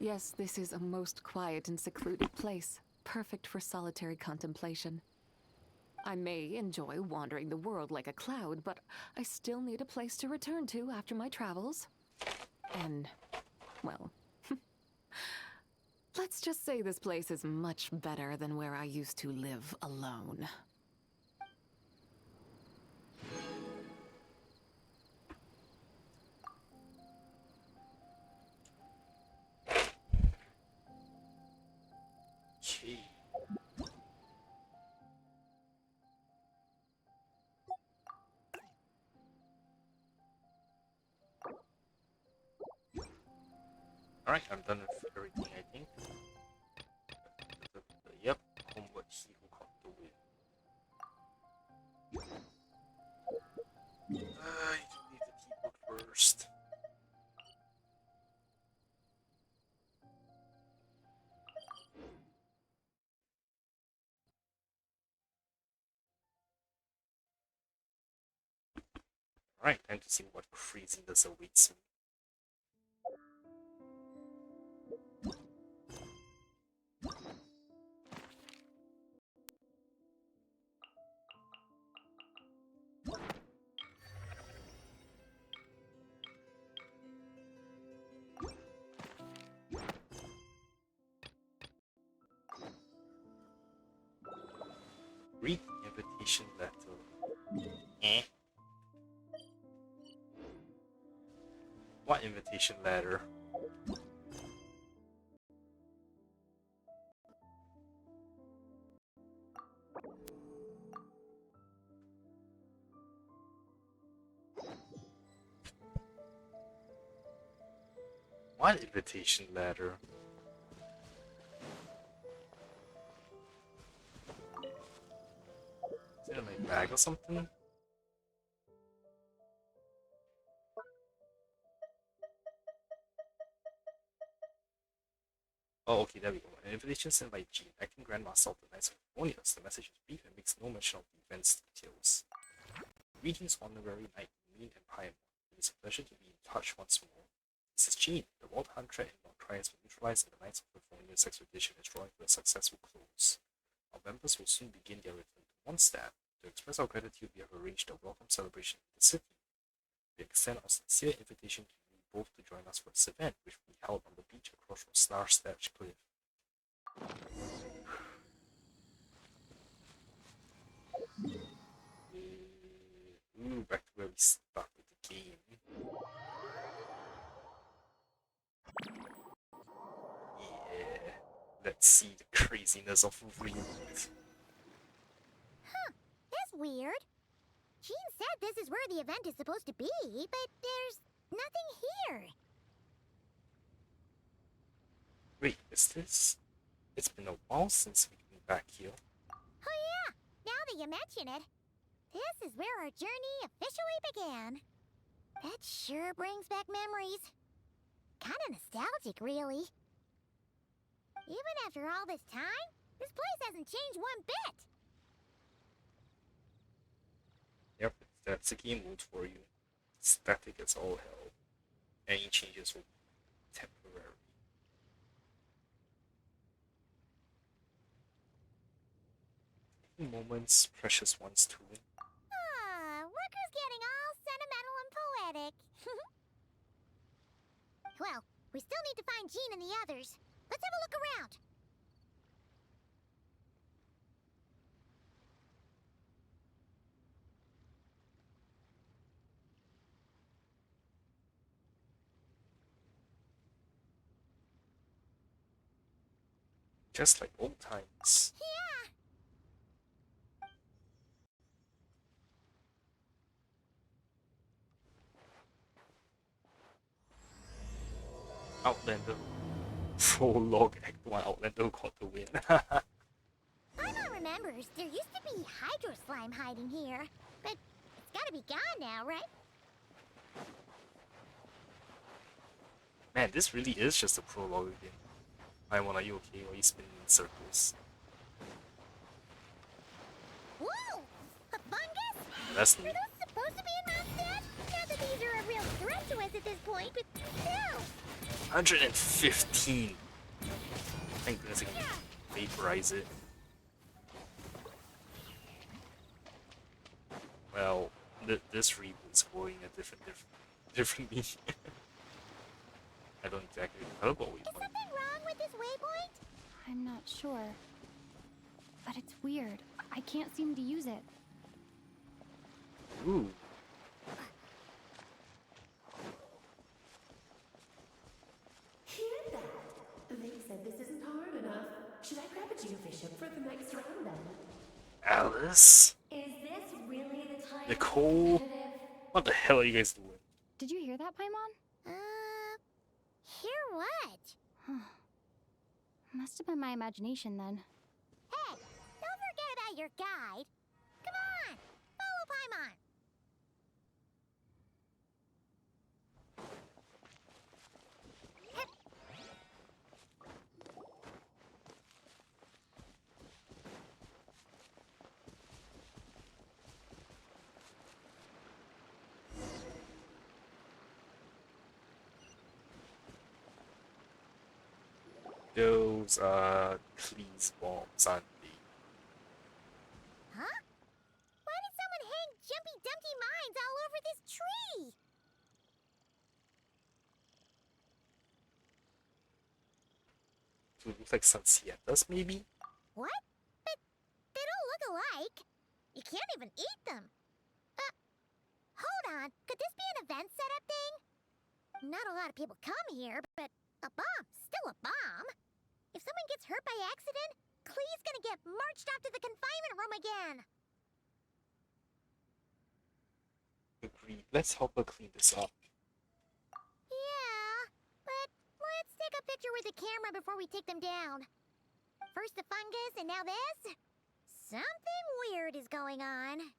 Yes, this is a most quiet and secluded place, perfect for solitary contemplation. I may enjoy wandering the world like a cloud, but I still need a place to return to after my travels. And, well, let's just say this place is much better than where I used to live alone. Okay. Alright, I'm done with everything, I think. Yep, Homeward, he who can't do it. You can leave the keyboard first. Alright, time to see what craziness awaits me. Read the invitation letter. Eh? What invitation letter? What invitation letter? Is it in my bag or something? Oh, okay, there we go. An invitation sent by Jean, acting Grandmaster of the Knights of Favonius. The message is brief and makes no mention of the event's details. Greetings, honorary knight, Mean and Paimon. It is a pleasure to be in touch once more. This is Jean. The World Hunt threat and Lord Trials were neutralized, and the Knights of Favonius expedition is drawing to a successful close. Our members will soon begin their return to Mondstadt. To express our gratitude, we have arranged a welcome celebration in the city. We extend our sincere invitation to you both to join us for this event, which will be held on the beach across from Starstretch Cliff. Ooh, back to where we started the game. Yeah, let's see the craziness of Reed. Huh, that's weird. Jean said this is where the event is supposed to be, but there's nothing here. Wait, is this? It's been a while since we've been back here. Oh yeah, now that you mention it, this is where our journey officially began. That sure brings back memories. Kinda nostalgic, really. Even after all this time, this place hasn't changed one bit. Yep, that's the game mode for you. Static as all hell. Any changes will be temporary. Moments, precious ones too. Ah, look who's getting all sentimental and poetic. Well, we still need to find Jean and the others. Let's have a look around. Just like old times. Yeah. Outlander. Prologue Act 1 Outlander got the win. Paimon remembers there used to be Hydro Slime hiding here, but it's gotta be gone now, right? Man, this really is just a prologue again. Paimon, are you okay? Or are you spinning in circles? Whoa! A fungus? That's Are neat. those supposed to be in Mondstadt? Not that these are a real threat to us at this point, but still! 115! Thank goodness I can vaporize it. Well, this reboot's going a differently. I don't exactly know what we Is something wrong with this waypoint? I'm not sure. But it's weird. I can't seem to use it. Ooh. Hear that? They said this isn't hard enough. Should I grab a geobishop for the next round then? Alice? Is this really the time? Nicole? What the hell are you guys doing? Did you hear that, Paimon? Hear what? Must have been my imagination then. Hey, don't forget about your guide. Come on, follow Paimon. Those Cleese bombs, aren't they? Huh? Why did someone hang Jumpy Dumpty mines all over this tree? Do it look like Sansietas, maybe? What? But they don't look alike. You can't even eat them. Hold on. Could this be an event setup thing? Not a lot of people come here, but a bomb's still a bomb. If someone gets hurt by accident, Clee's gonna get marched off to the confinement room again. Agreed. Let's help her clean this up. Yeah, but let's take a picture with the camera before we take them down. First the fungus, and now this? Something weird is going on.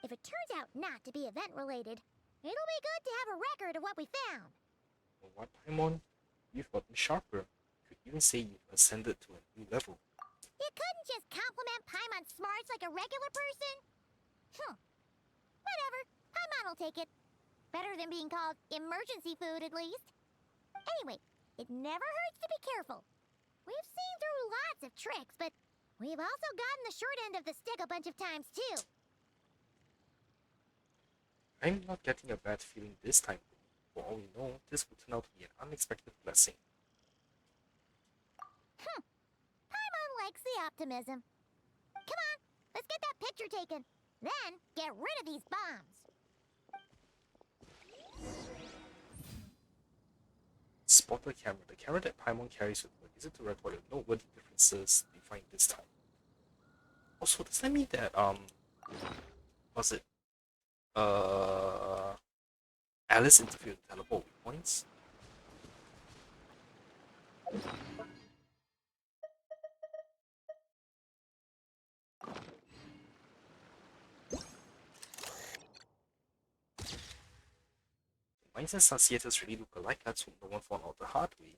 If it turns out not to be event-related, it'll be good to have a record of what we found. Well, what, Paimon? You've gotten sharper. You could even say you've ascended to a new level. You couldn't just compliment Paimon's smarts like a regular person? Whatever. Paimon will take it. Better than being called emergency food, at least. Anyway, it never hurts to be careful. We've seen through lots of tricks, but we've also gotten the short end of the stick a bunch of times, too. I'm not getting a bad feeling this time. For all we know, this will turn out to be an unexpected blessing. Paimon likes the optimism. Come on, let's get that picture taken. Then, get rid of these bombs. Spot the camera. The camera that Paimon carries with her. Is it to record the noteworthy differences they find this time? Also, does that mean that, was it, Alice interviewed the teleport points? Mines and Sansietas really look alike, that's what no one found out the hard way.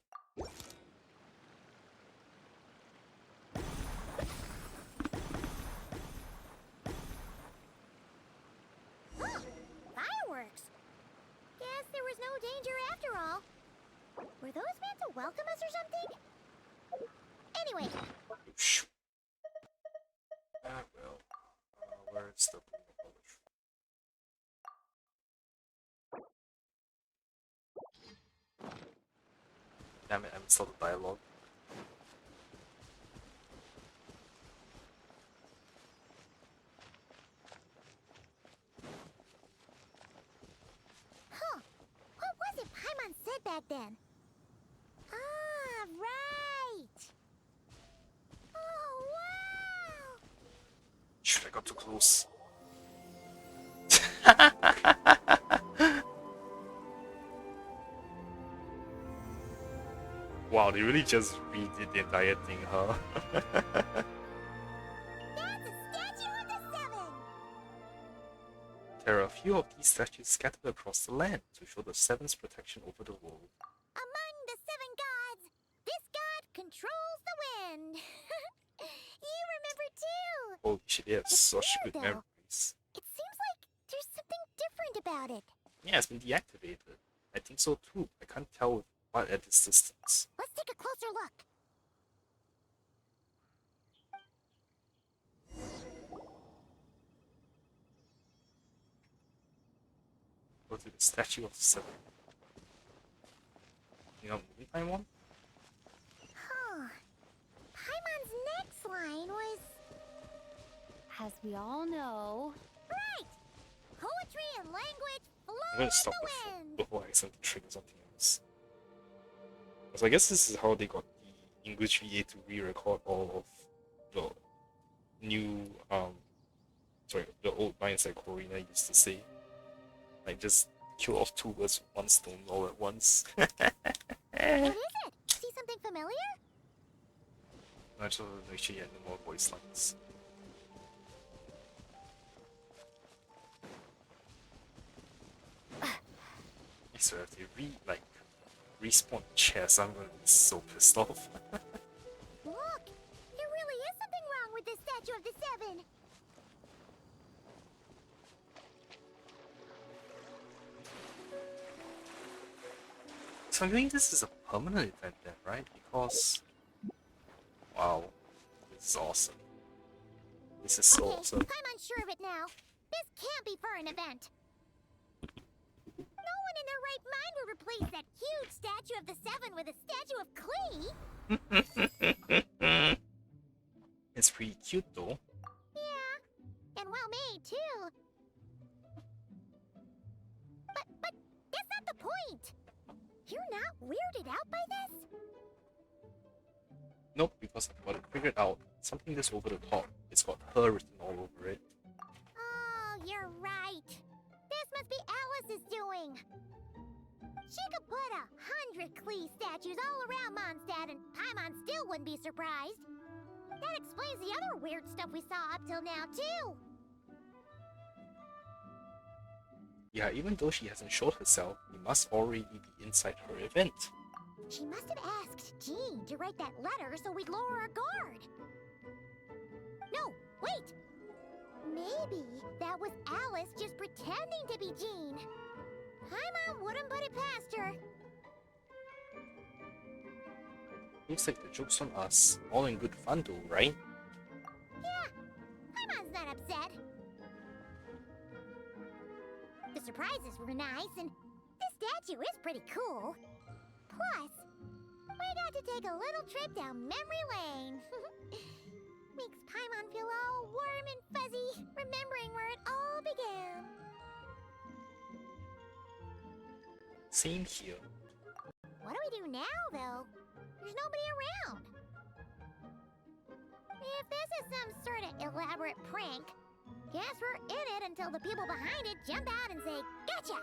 Fireworks! Guess there was no danger after all. Were those meant to welcome us or something? Anyway, Oh, shoot. Ah, well. stuff. Damn it, I missed all the dialogue. Huh. What was it Paimon said back then? Ah, right! Oh, wow! Shoot, I got too close. Wow, they really just redid the entire thing, huh? That's a statue of the seven! There are a few of these statues scattered across the land to show the Seven's protection over the world. Among the seven gods, this god controls the wind. You remember too. Holy shit, they have It's such weird, good though. memories. It seems like there's something different about it. Yeah, it's been deactivated. I think so too. I can't tell with what at this distance. Let's take a closer look. Go to the Statue of the Seven. You know, movie one? Huh. Paimon's next line was... As we all know, Right! Poetry and language flow I'm gonna in stop the wind. before I accidentally trigger something else. So I guess this is how they got the English VA to re-record all of the new, sorry, the old lines that Corina used to say. Like, just kill off two birds with one stone all at once. What is it? See something familiar? I just want to make sure you had no more voice lines. So if they respawn chess, I'm gonna be so pissed off. Look! There really is something wrong with this statue of the seven. So I'm doing this as a permanent event then, right? Because wow, this is awesome. This is so awesome. I'm unsure of it now. This can't be for an event. No one in their right mind would replace that huge statue of the seven with a statue of clay. It's pretty cute though. Yeah, and well made too. But that's not the point. You're not weirded out by this? Nope, because I've got it figured out. Something that's over the top. It's got her written all over it. Oh, you're right. This must be Alice's doing. She could put 100 Klee statues all around Mondstadt and Paimon still wouldn't be surprised. That explains the other weird stuff we saw up till now, too. Yeah, even though she hasn't showed herself, we must already be inside her event. She must have asked Jean to write that letter so we'd lower our guard. No, wait! Maybe that was Alice just pretending to be Jean. Paimon wouldn't put it past her. Looks like the joke's on us. All in good fun though, right? Yeah, Paimon's not upset. The surprises were nice, and this statue is pretty cool. Plus, we got to take a little trip down memory lane. Makes Paimon feel all warm and fuzzy, remembering where it all began. Same here. What do we do now, though? There's nobody around. If this is some sort of elaborate prank, guess we're in it until the people behind it jump out and say, "Gotcha!"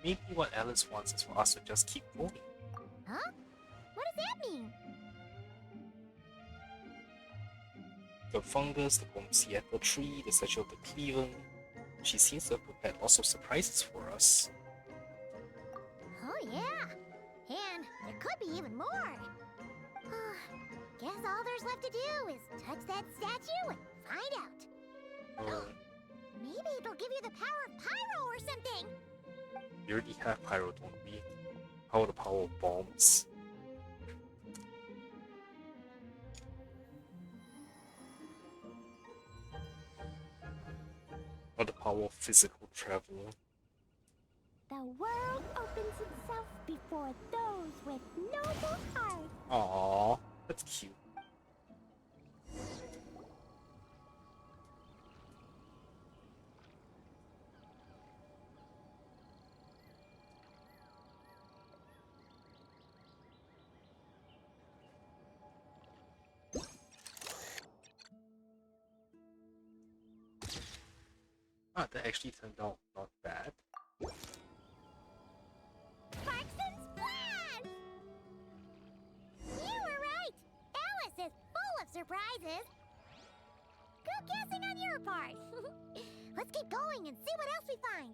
Maybe what Alice wants is for us to just keep going. Huh? What does that mean? The fungus, the Seattle tree, the statue of the Cleveland. She seems to have prepared lots of surprises for us. Oh, yeah. And there could be even more. Guess all there's left to do is touch that statue and find out. Maybe it'll give you the power of pyro or something. We already have pyro, don't we? How the power of bombs? Or the power of physical travel. The world opens itself before those with noble hearts. Aww, that's cute. Ah, that actually turned out not bad. Sparks and Splash! You were right! Alice is full of surprises! Good guessing on your part! Let's keep going and see what else we find!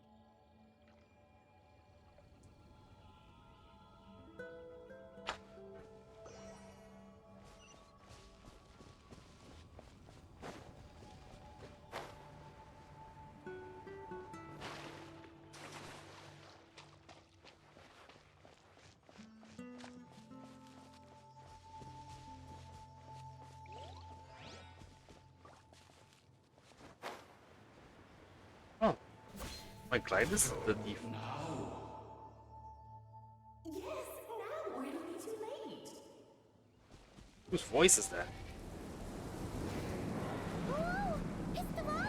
Oh, my gliders is the default. Yes, now, or it'll be too late. Whose voice is that? Ooh! It's the ball!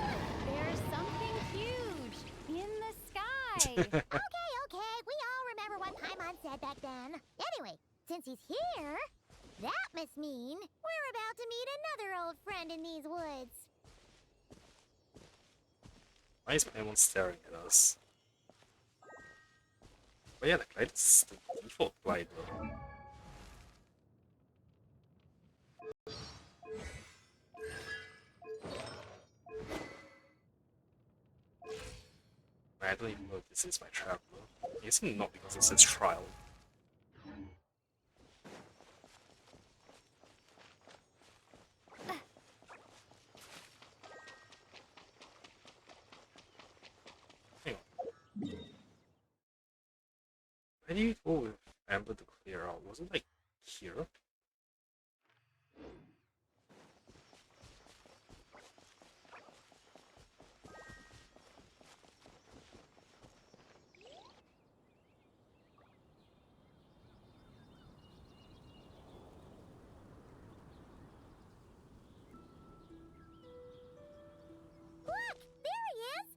There's something huge in the sky. Okay, we all remember what Paimon said back then. Anyway, since he's here, that must mean we're about to meet another old friend in these woods. Why is Paimon staring at us? Oh yeah, the glider is the default glider. I don't even know if this is my traveler. It's not because it says trial. Hang on. Where do you go with Amber to clear out? Was it like here? Look! There he is!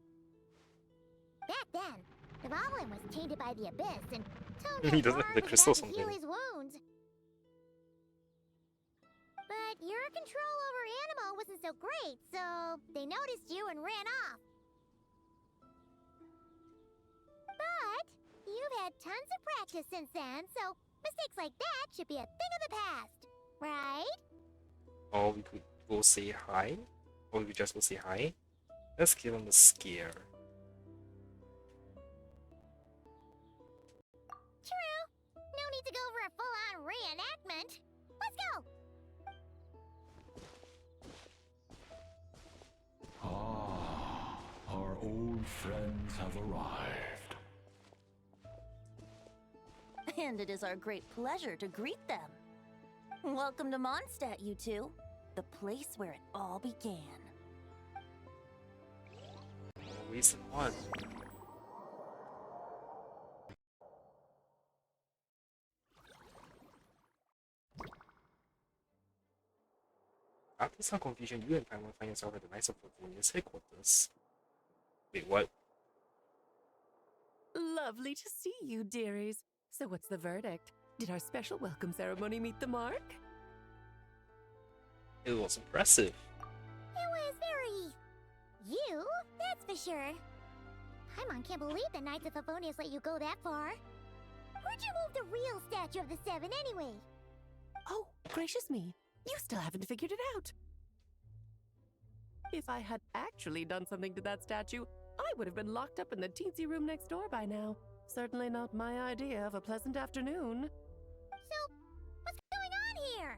Back then, the goblin was tainted by the abyss and Tone He doesn't have the crystal to heal something. his wounds. But your control over Animo wasn't so great, so they noticed you and ran off. But you've had tons of practice since then, so mistakes like that should be a thing of the past, right? Or we could go say hi? Or we could just go say hi? Let's give him a scare. True. No need to go for a full-on reenactment. Let's go! Ah, our old friends have arrived. And it is our great pleasure to greet them. Welcome to Mondstadt, you two. The place where it all began. Always one. After some confusion, you and Paimon find yourself at the Knights of Livonia's headquarters. Wait, what? Lovely to see you, dearies. So what's the verdict? Did our special welcome ceremony meet the mark? It was impressive. It was very... you, that's for sure. Paimon can't believe the Knights of Favonius let you go that far. Where'd you move the real statue of the Seven anyway? Oh, gracious me. You still haven't figured it out. If I had actually done something to that statue, I would have been locked up in the teensy room next door by now. Certainly not my idea of a pleasant afternoon. So, what's going on here?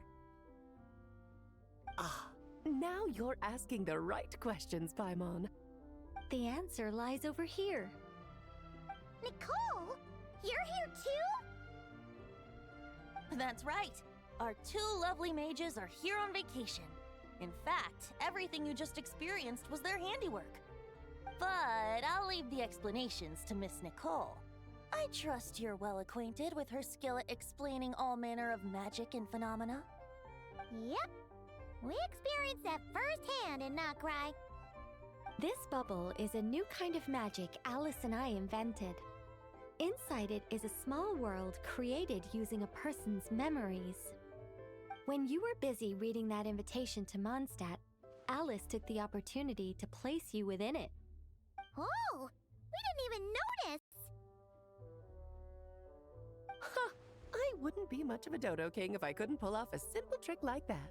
Ah, now you're asking the right questions, Paimon. The answer lies over here. Nicole? You're here too? That's right. Our two lovely mages are here on vacation. In fact, everything you just experienced was their handiwork. But I'll leave the explanations to Miss Nicole. I trust you're well acquainted with her skill at explaining all manner of magic and phenomena. Yep. We experienced that firsthand in Not Cry. This bubble is a new kind of magic Alice and I invented. Inside it is a small world created using a person's memories. When you were busy reading that invitation to Mondstadt, Alice took the opportunity to place you within it. Oh, we didn't even notice. I wouldn't be much of a dodo king if I couldn't pull off a simple trick like that.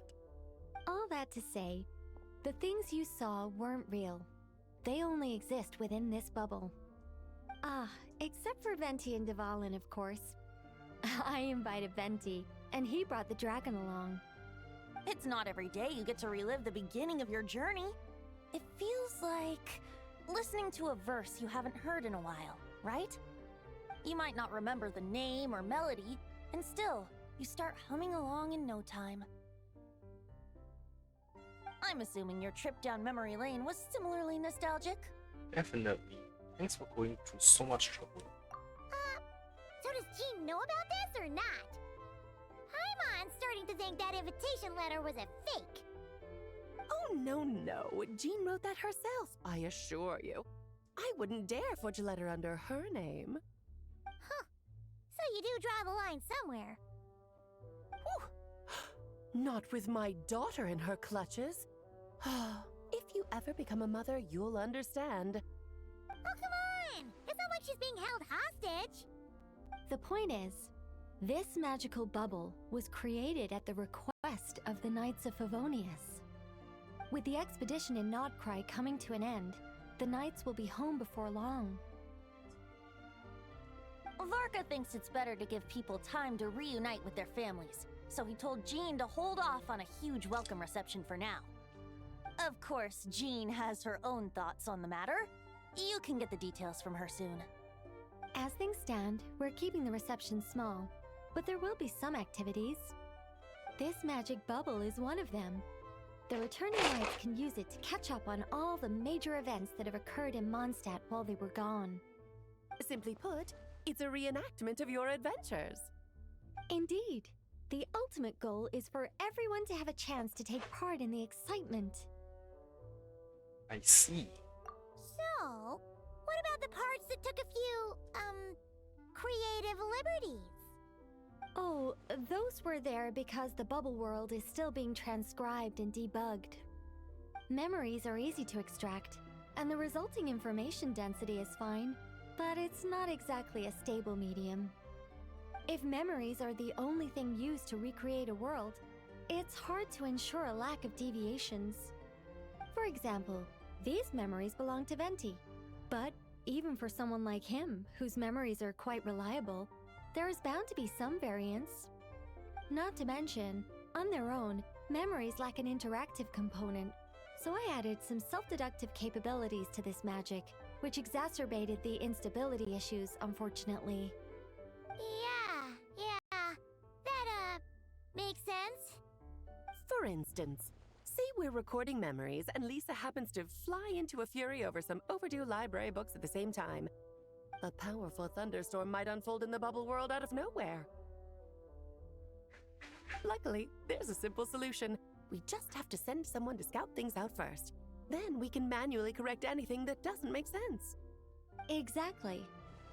All that to say, the things you saw weren't real. They only exist within this bubble. Ah, except for Venti and Dvalin, of course. I invited Venti, and he brought the dragon along. It's not every day you get to relive the beginning of your journey. It feels like listening to a verse you haven't heard in a while, right? You might not remember the name or melody, and still, you start humming along in no time. I'm assuming your trip down memory lane was similarly nostalgic? Definitely. Thanks for going through so much trouble. So does Jean know about this or not? Paimon's starting to think that invitation letter was a fake. Oh, no. Jean wrote that herself, I assure you. I wouldn't dare forge a letter under her name. Huh. So you do draw the line somewhere. Not with my daughter in her clutches. If you ever become a mother, you'll understand. Oh, come on! It's not like she's being held hostage. The point is, this magical bubble was created at the request of the Knights of Favonius. With the expedition in Nodcry coming to an end, the Knights will be home before long. Varka thinks it's better to give people time to reunite with their families, so he told Jean to hold off on a huge welcome reception for now. Of course, Jean has her own thoughts on the matter. You can get the details from her soon. As things stand, we're keeping the reception small, but there will be some activities. This magic bubble is one of them. The returning Knights can use it to catch up on all the major events that have occurred in Mondstadt while they were gone. Simply put, it's a reenactment of your adventures. Indeed. The ultimate goal is for everyone to have a chance to take part in the excitement. I see. So, what about the parts that took a few, creative liberties? Oh, those were there because the bubble world is still being transcribed and debugged. Memories are easy to extract, and the resulting information density is fine, but it's not exactly a stable medium. If memories are the only thing used to recreate a world, it's hard to ensure a lack of deviations. For example, these memories belong to Venti, but even for someone like him, whose memories are quite reliable, there is bound to be some variance. Not to mention, on their own, memories lack an interactive component, so I added some self-deductive capabilities to this magic, which exacerbated the instability issues, unfortunately. Yeah, that, makes sense. For instance, say we're recording memories and Lisa happens to fly into a fury over some overdue library books at the same time. A powerful thunderstorm might unfold in the bubble world out of nowhere. Luckily, there's a simple solution. We just have to send someone to scout things out first. Then we can manually correct anything that doesn't make sense. Exactly.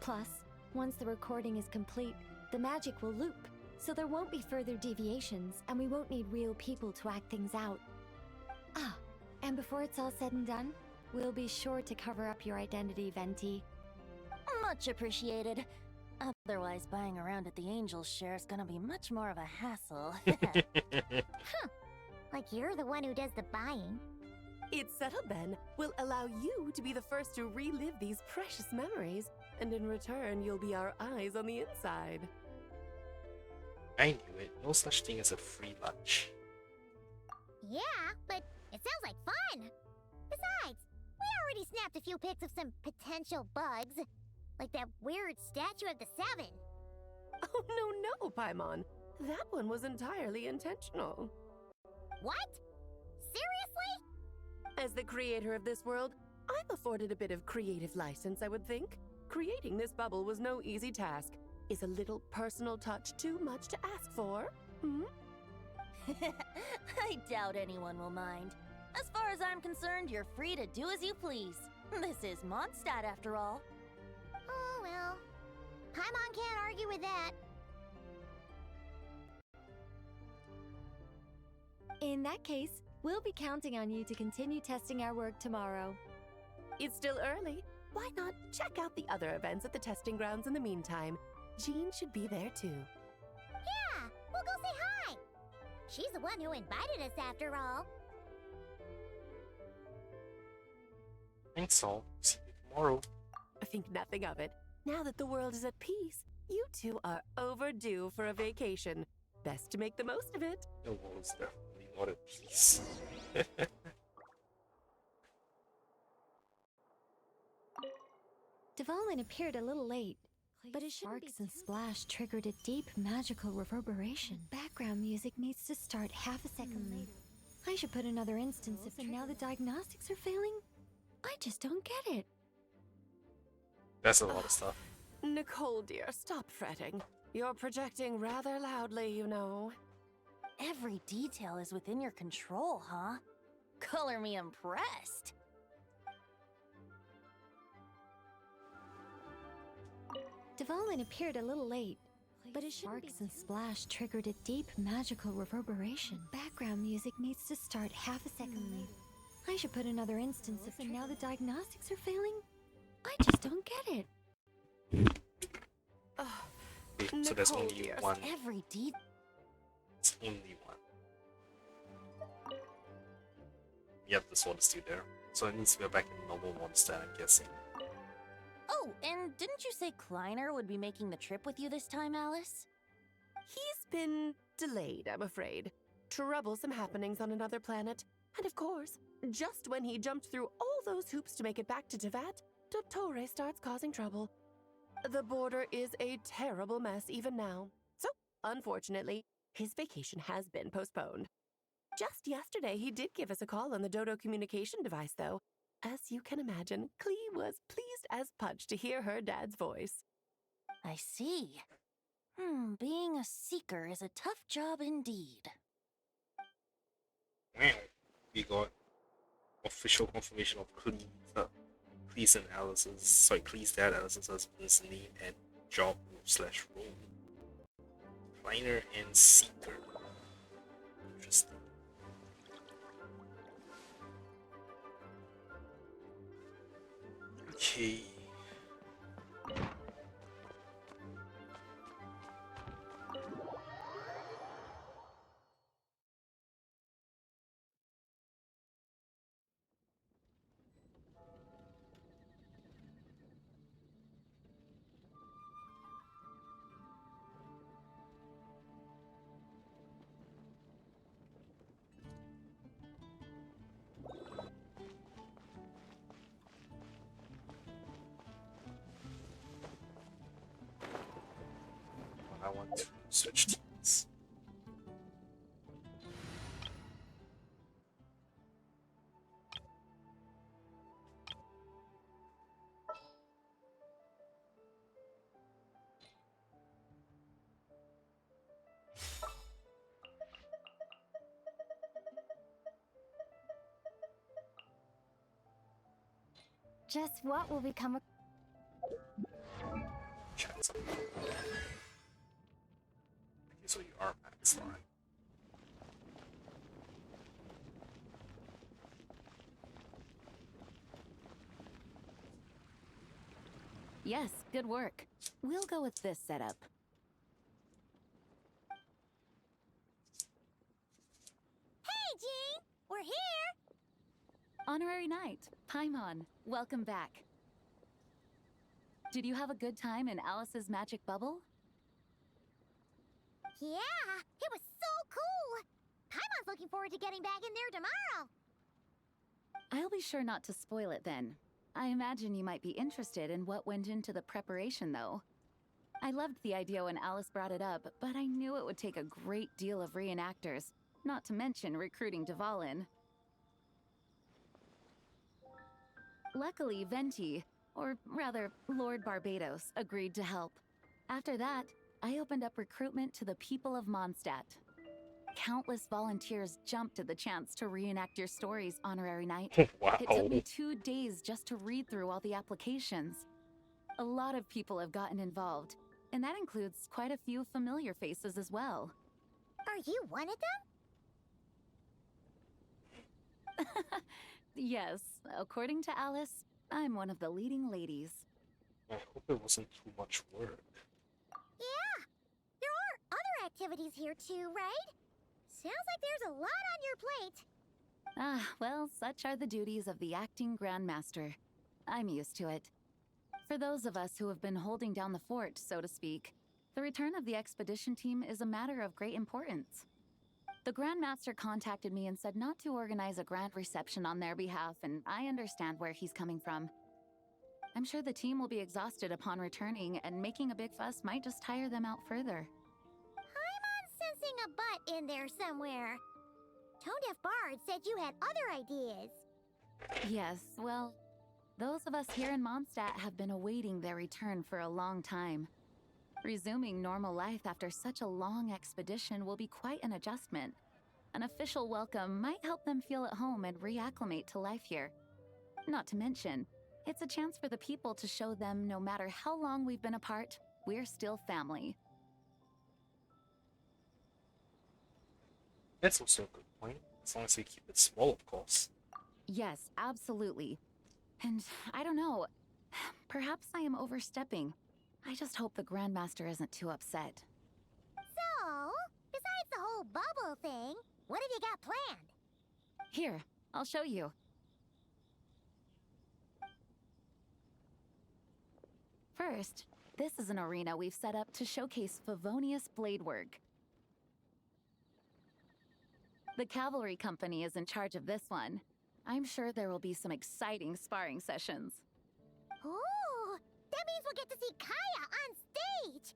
Plus, once the recording is complete, the magic will loop, so there won't be further deviations, and we won't need real people to act things out. Ah, and before it's all said and done, we'll be sure to cover up your identity, Venti. Much appreciated. Otherwise, buying around at the Angel's share is gonna be much more of a hassle. Like you're the one who does the buying. It's settled then. We'll allow you to be the first to relive these precious memories, and in return, you'll be our eyes on the inside. I knew it. No such thing as a free lunch. Yeah, but it sounds like fun. Besides, we already snapped a few pics of some potential bugs. Like that weird statue of the Seven. Oh, no, Paimon. That one was entirely intentional. What? Seriously? As the creator of this world, I'm afforded a bit of creative license, I would think. Creating this bubble was no easy task. Is a little personal touch too much to ask for? Hmm? I doubt anyone will mind. As far as I'm concerned, you're free to do as you please. This is Mondstadt, after all. Oh, well. Paimon can't argue with that. In that case, we'll be counting on you to continue testing our work tomorrow. It's still early. Why not check out the other events at the testing grounds in the meantime? Jean should be there too. Yeah, we'll go say hi. She's the one who invited us after all. Thanks, so. See you tomorrow. I think nothing of it. Now that the world is at peace, you two are overdue for a vacation. Best to make the most of it. The world is definitely not at peace. Dvalin appeared a little late, but his sparks and splash triggered a deep magical reverberation. Background music needs to start half a second later. I should put another instance if and now the diagnostics are failing? I just don't get it. That's a lot of stuff. Nicole, dear, stop fretting. You're projecting rather loudly, you know. Every detail is within your control, huh? Color me impressed. Dvalin appeared a little late, but his sparks and splash triggered a deep magical reverberation. Background music needs to start half a second later. I should put another instance if and now the diagnostics are failing? I just don't get it. Wait, so there's only dear, one. Every detail. It's only one. Yep, this one is still there. So it needs to go back in normal monster, I'm guessing. Oh, and didn't you say Kleiner would be making the trip with you this time, Alice? He's been delayed, I'm afraid. Troublesome happenings on another planet. And of course, just when he jumped through all those hoops to make it back to Tevat, Dottore starts causing trouble. The border is a terrible mess even now. So, unfortunately, his vacation has been postponed. Just yesterday, he did give us a call on the Dodo communication device, though. As you can imagine, Klee was pleased as punch to hear her dad's voice. I see. Being a seeker is a tough job indeed. Wow. We got official confirmation of Klee's and Alice's, Klee's dad, Alice's husband's name and job /role. Kleiner and Seeker. Interesting. Okay. I want to switch teams. Just what will become a... Chance. Okay, so you are Max Line. Yes, good work. We'll go with this setup. Hey, Jean! We're here! Honorary Knight, Paimon, welcome back. Did you have a good time in Alice's magic bubble? Yeah, it was so cool! Paimon's looking forward to getting back in there tomorrow! I'll be sure not to spoil it then. I imagine you might be interested in what went into the preparation, though. I loved the idea when Alice brought it up, but I knew it would take a great deal of reenactors, not to mention recruiting Dvalin. Luckily, Venti, or rather, Lord Barbados, agreed to help. After that, I opened up recruitment to the people of Mondstadt. Countless volunteers jumped at the chance to reenact your stories, Honorary Knight. Wow. It took me 2 days just to read through all the applications. A lot of people have gotten involved, and that includes quite a few familiar faces as well. Are you one of them? Yes, according to Alice, I'm one of the leading ladies. I hope it wasn't too much work. Yeah, there are other activities here too, right? Sounds like there's a lot on your plate. Ah, well, such are the duties of the acting Grandmaster. I'm used to it. For those of us who have been holding down the fort, so to speak, the return of the expedition team is a matter of great importance. The Grandmaster contacted me and said not to organize a grand reception on their behalf, and I understand where he's coming from. I'm sure the team will be exhausted upon returning, and making a big fuss might just tire them out further. I'm sensing a butt in there somewhere. Tone-deaf Bard said you had other ideas. Yes, well, those of us here in Mondstadt have been awaiting their return for a long time. Resuming normal life after such a long expedition will be quite an adjustment. An official welcome might help them feel at home and reacclimate to life here. Not to mention, it's a chance for the people to show them no matter how long we've been apart, we're still family. That's also a good point, as long as we keep it small, of course. Yes, absolutely. And I don't know, perhaps I am overstepping. I just hope the Grandmaster isn't too upset. So, besides the whole bubble thing, what have you got planned? Here, I'll show you. First, this is an arena we've set up to showcase Favonius blade work. The cavalry company is in charge of this one. I'm sure there will be some exciting sparring sessions. Ooh, that means we'll get to see Kaya on stage!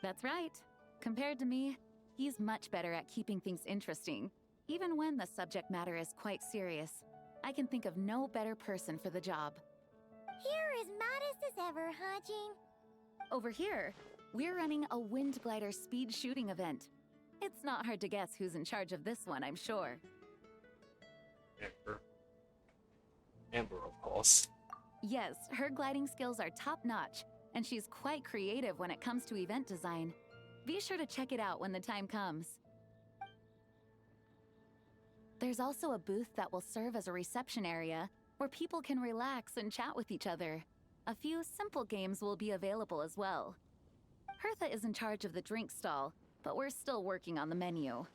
That's right. Compared to me, he's much better at keeping things interesting, even when the subject matter is quite serious. I can think of no better person for the job. You're as modest as ever, huh, Jean? Over here, we're running a wind glider speed shooting event. It's not hard to guess who's in charge of this one, I'm sure. Amber. Amber, of course. Yes, her gliding skills are top-notch, and she's quite creative when it comes to event design. Be sure to check it out when the time comes. There's also a booth that will serve as a reception area where people can relax and chat with each other. A few simple games will be available as well. Hertha is in charge of the drink stall, but we're still working on the menu.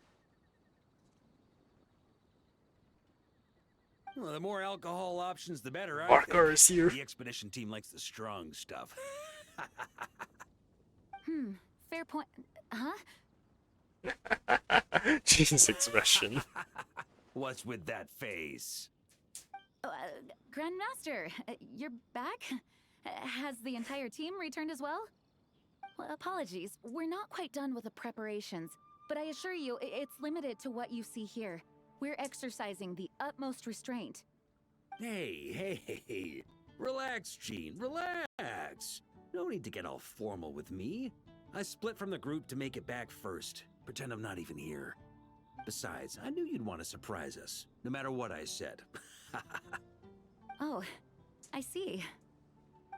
Well, the more alcohol options, the better. Barker is here. The expedition team likes the strong stuff. Fair point. Huh? Jean's expression. What's with that face? Grandmaster, you're back? Has the entire team returned as well? Well, apologies, we're not quite done with the preparations, but I assure you, it's limited to what you see here. We're exercising the utmost restraint. Hey. Relax, Jean, relax. No need to get all formal with me. I split from the group to make it back first. Pretend I'm not even here. Besides, I knew you'd want to surprise us, no matter what I said. Oh, I see.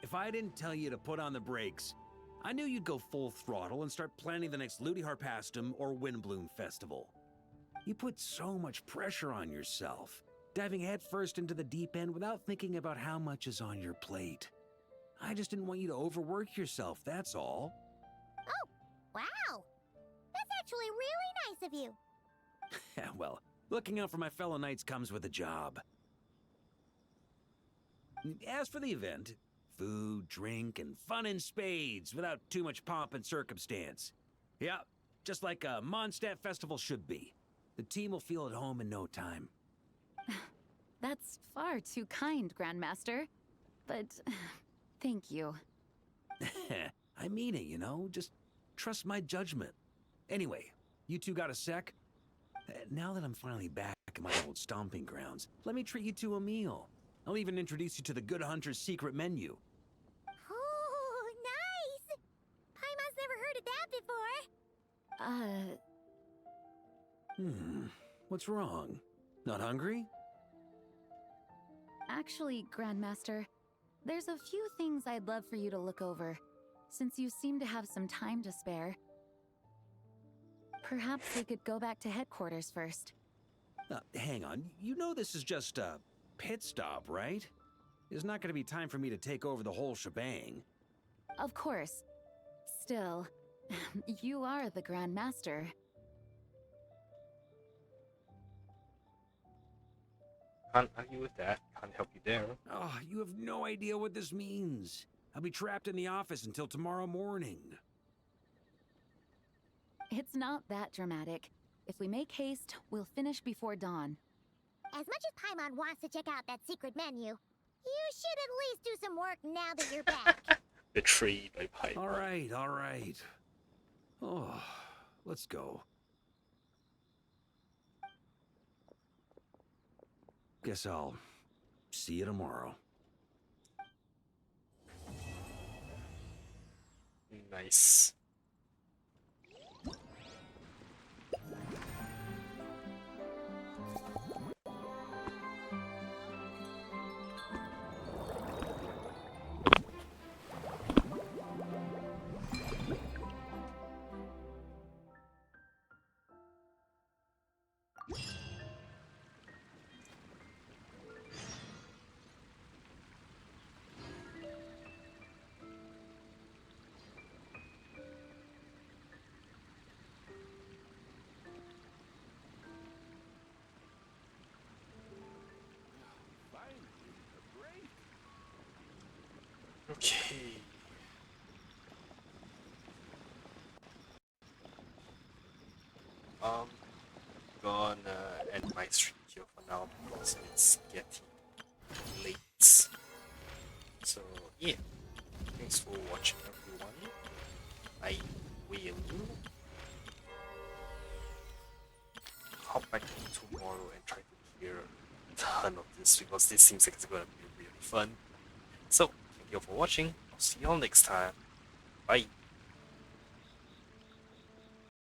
If I didn't tell you to put on the brakes, I knew you'd go full throttle and start planning the next Ludi Harpastum or Windbloom Festival. You put so much pressure on yourself, diving headfirst into the deep end without thinking about how much is on your plate. I just didn't want you to overwork yourself, that's all. Oh, wow! That's actually really nice of you. Well, looking out for my fellow knights comes with a job. As for the event, food, drink, and fun in spades without too much pomp and circumstance. Yeah, just like a Mondstadt festival should be. The team will feel at home in no time. That's far too kind, Grandmaster. But thank you. I mean it, you know? Just trust my judgment. Anyway, you two got a sec? Now that I'm finally back in my old stomping grounds, let me treat you to a meal. I'll even introduce you to the Good Hunter's secret menu. Oh, nice! Paimon's never heard of that before. What's wrong? Not hungry? Actually, Grandmaster, there's a few things I'd love for you to look over, since you seem to have some time to spare. Perhaps we could go back to headquarters first. Hang on. You know this is just a pit stop, right? There's not going to be time for me to take over the whole shebang. Of course. Still, you are the Grandmaster. Can't argue with that. Can't help you there. Oh, you have no idea what this means. I'll be trapped in the office until tomorrow morning. It's not that dramatic. If we make haste, we'll finish before dawn. As much as Paimon wants to check out that secret menu, you should at least do some work now that you're back. Betrayed by Paimon. All right. Oh, let's go. Guess I'll see you tomorrow. Nice. Okay. Gonna end my stream here for now because it's getting late. So yeah, thanks for watching everyone. I will hop back in tomorrow and try to hear a ton of this because this seems like it's gonna be really fun. So thank you for watching. I'll see you all next time. Bye.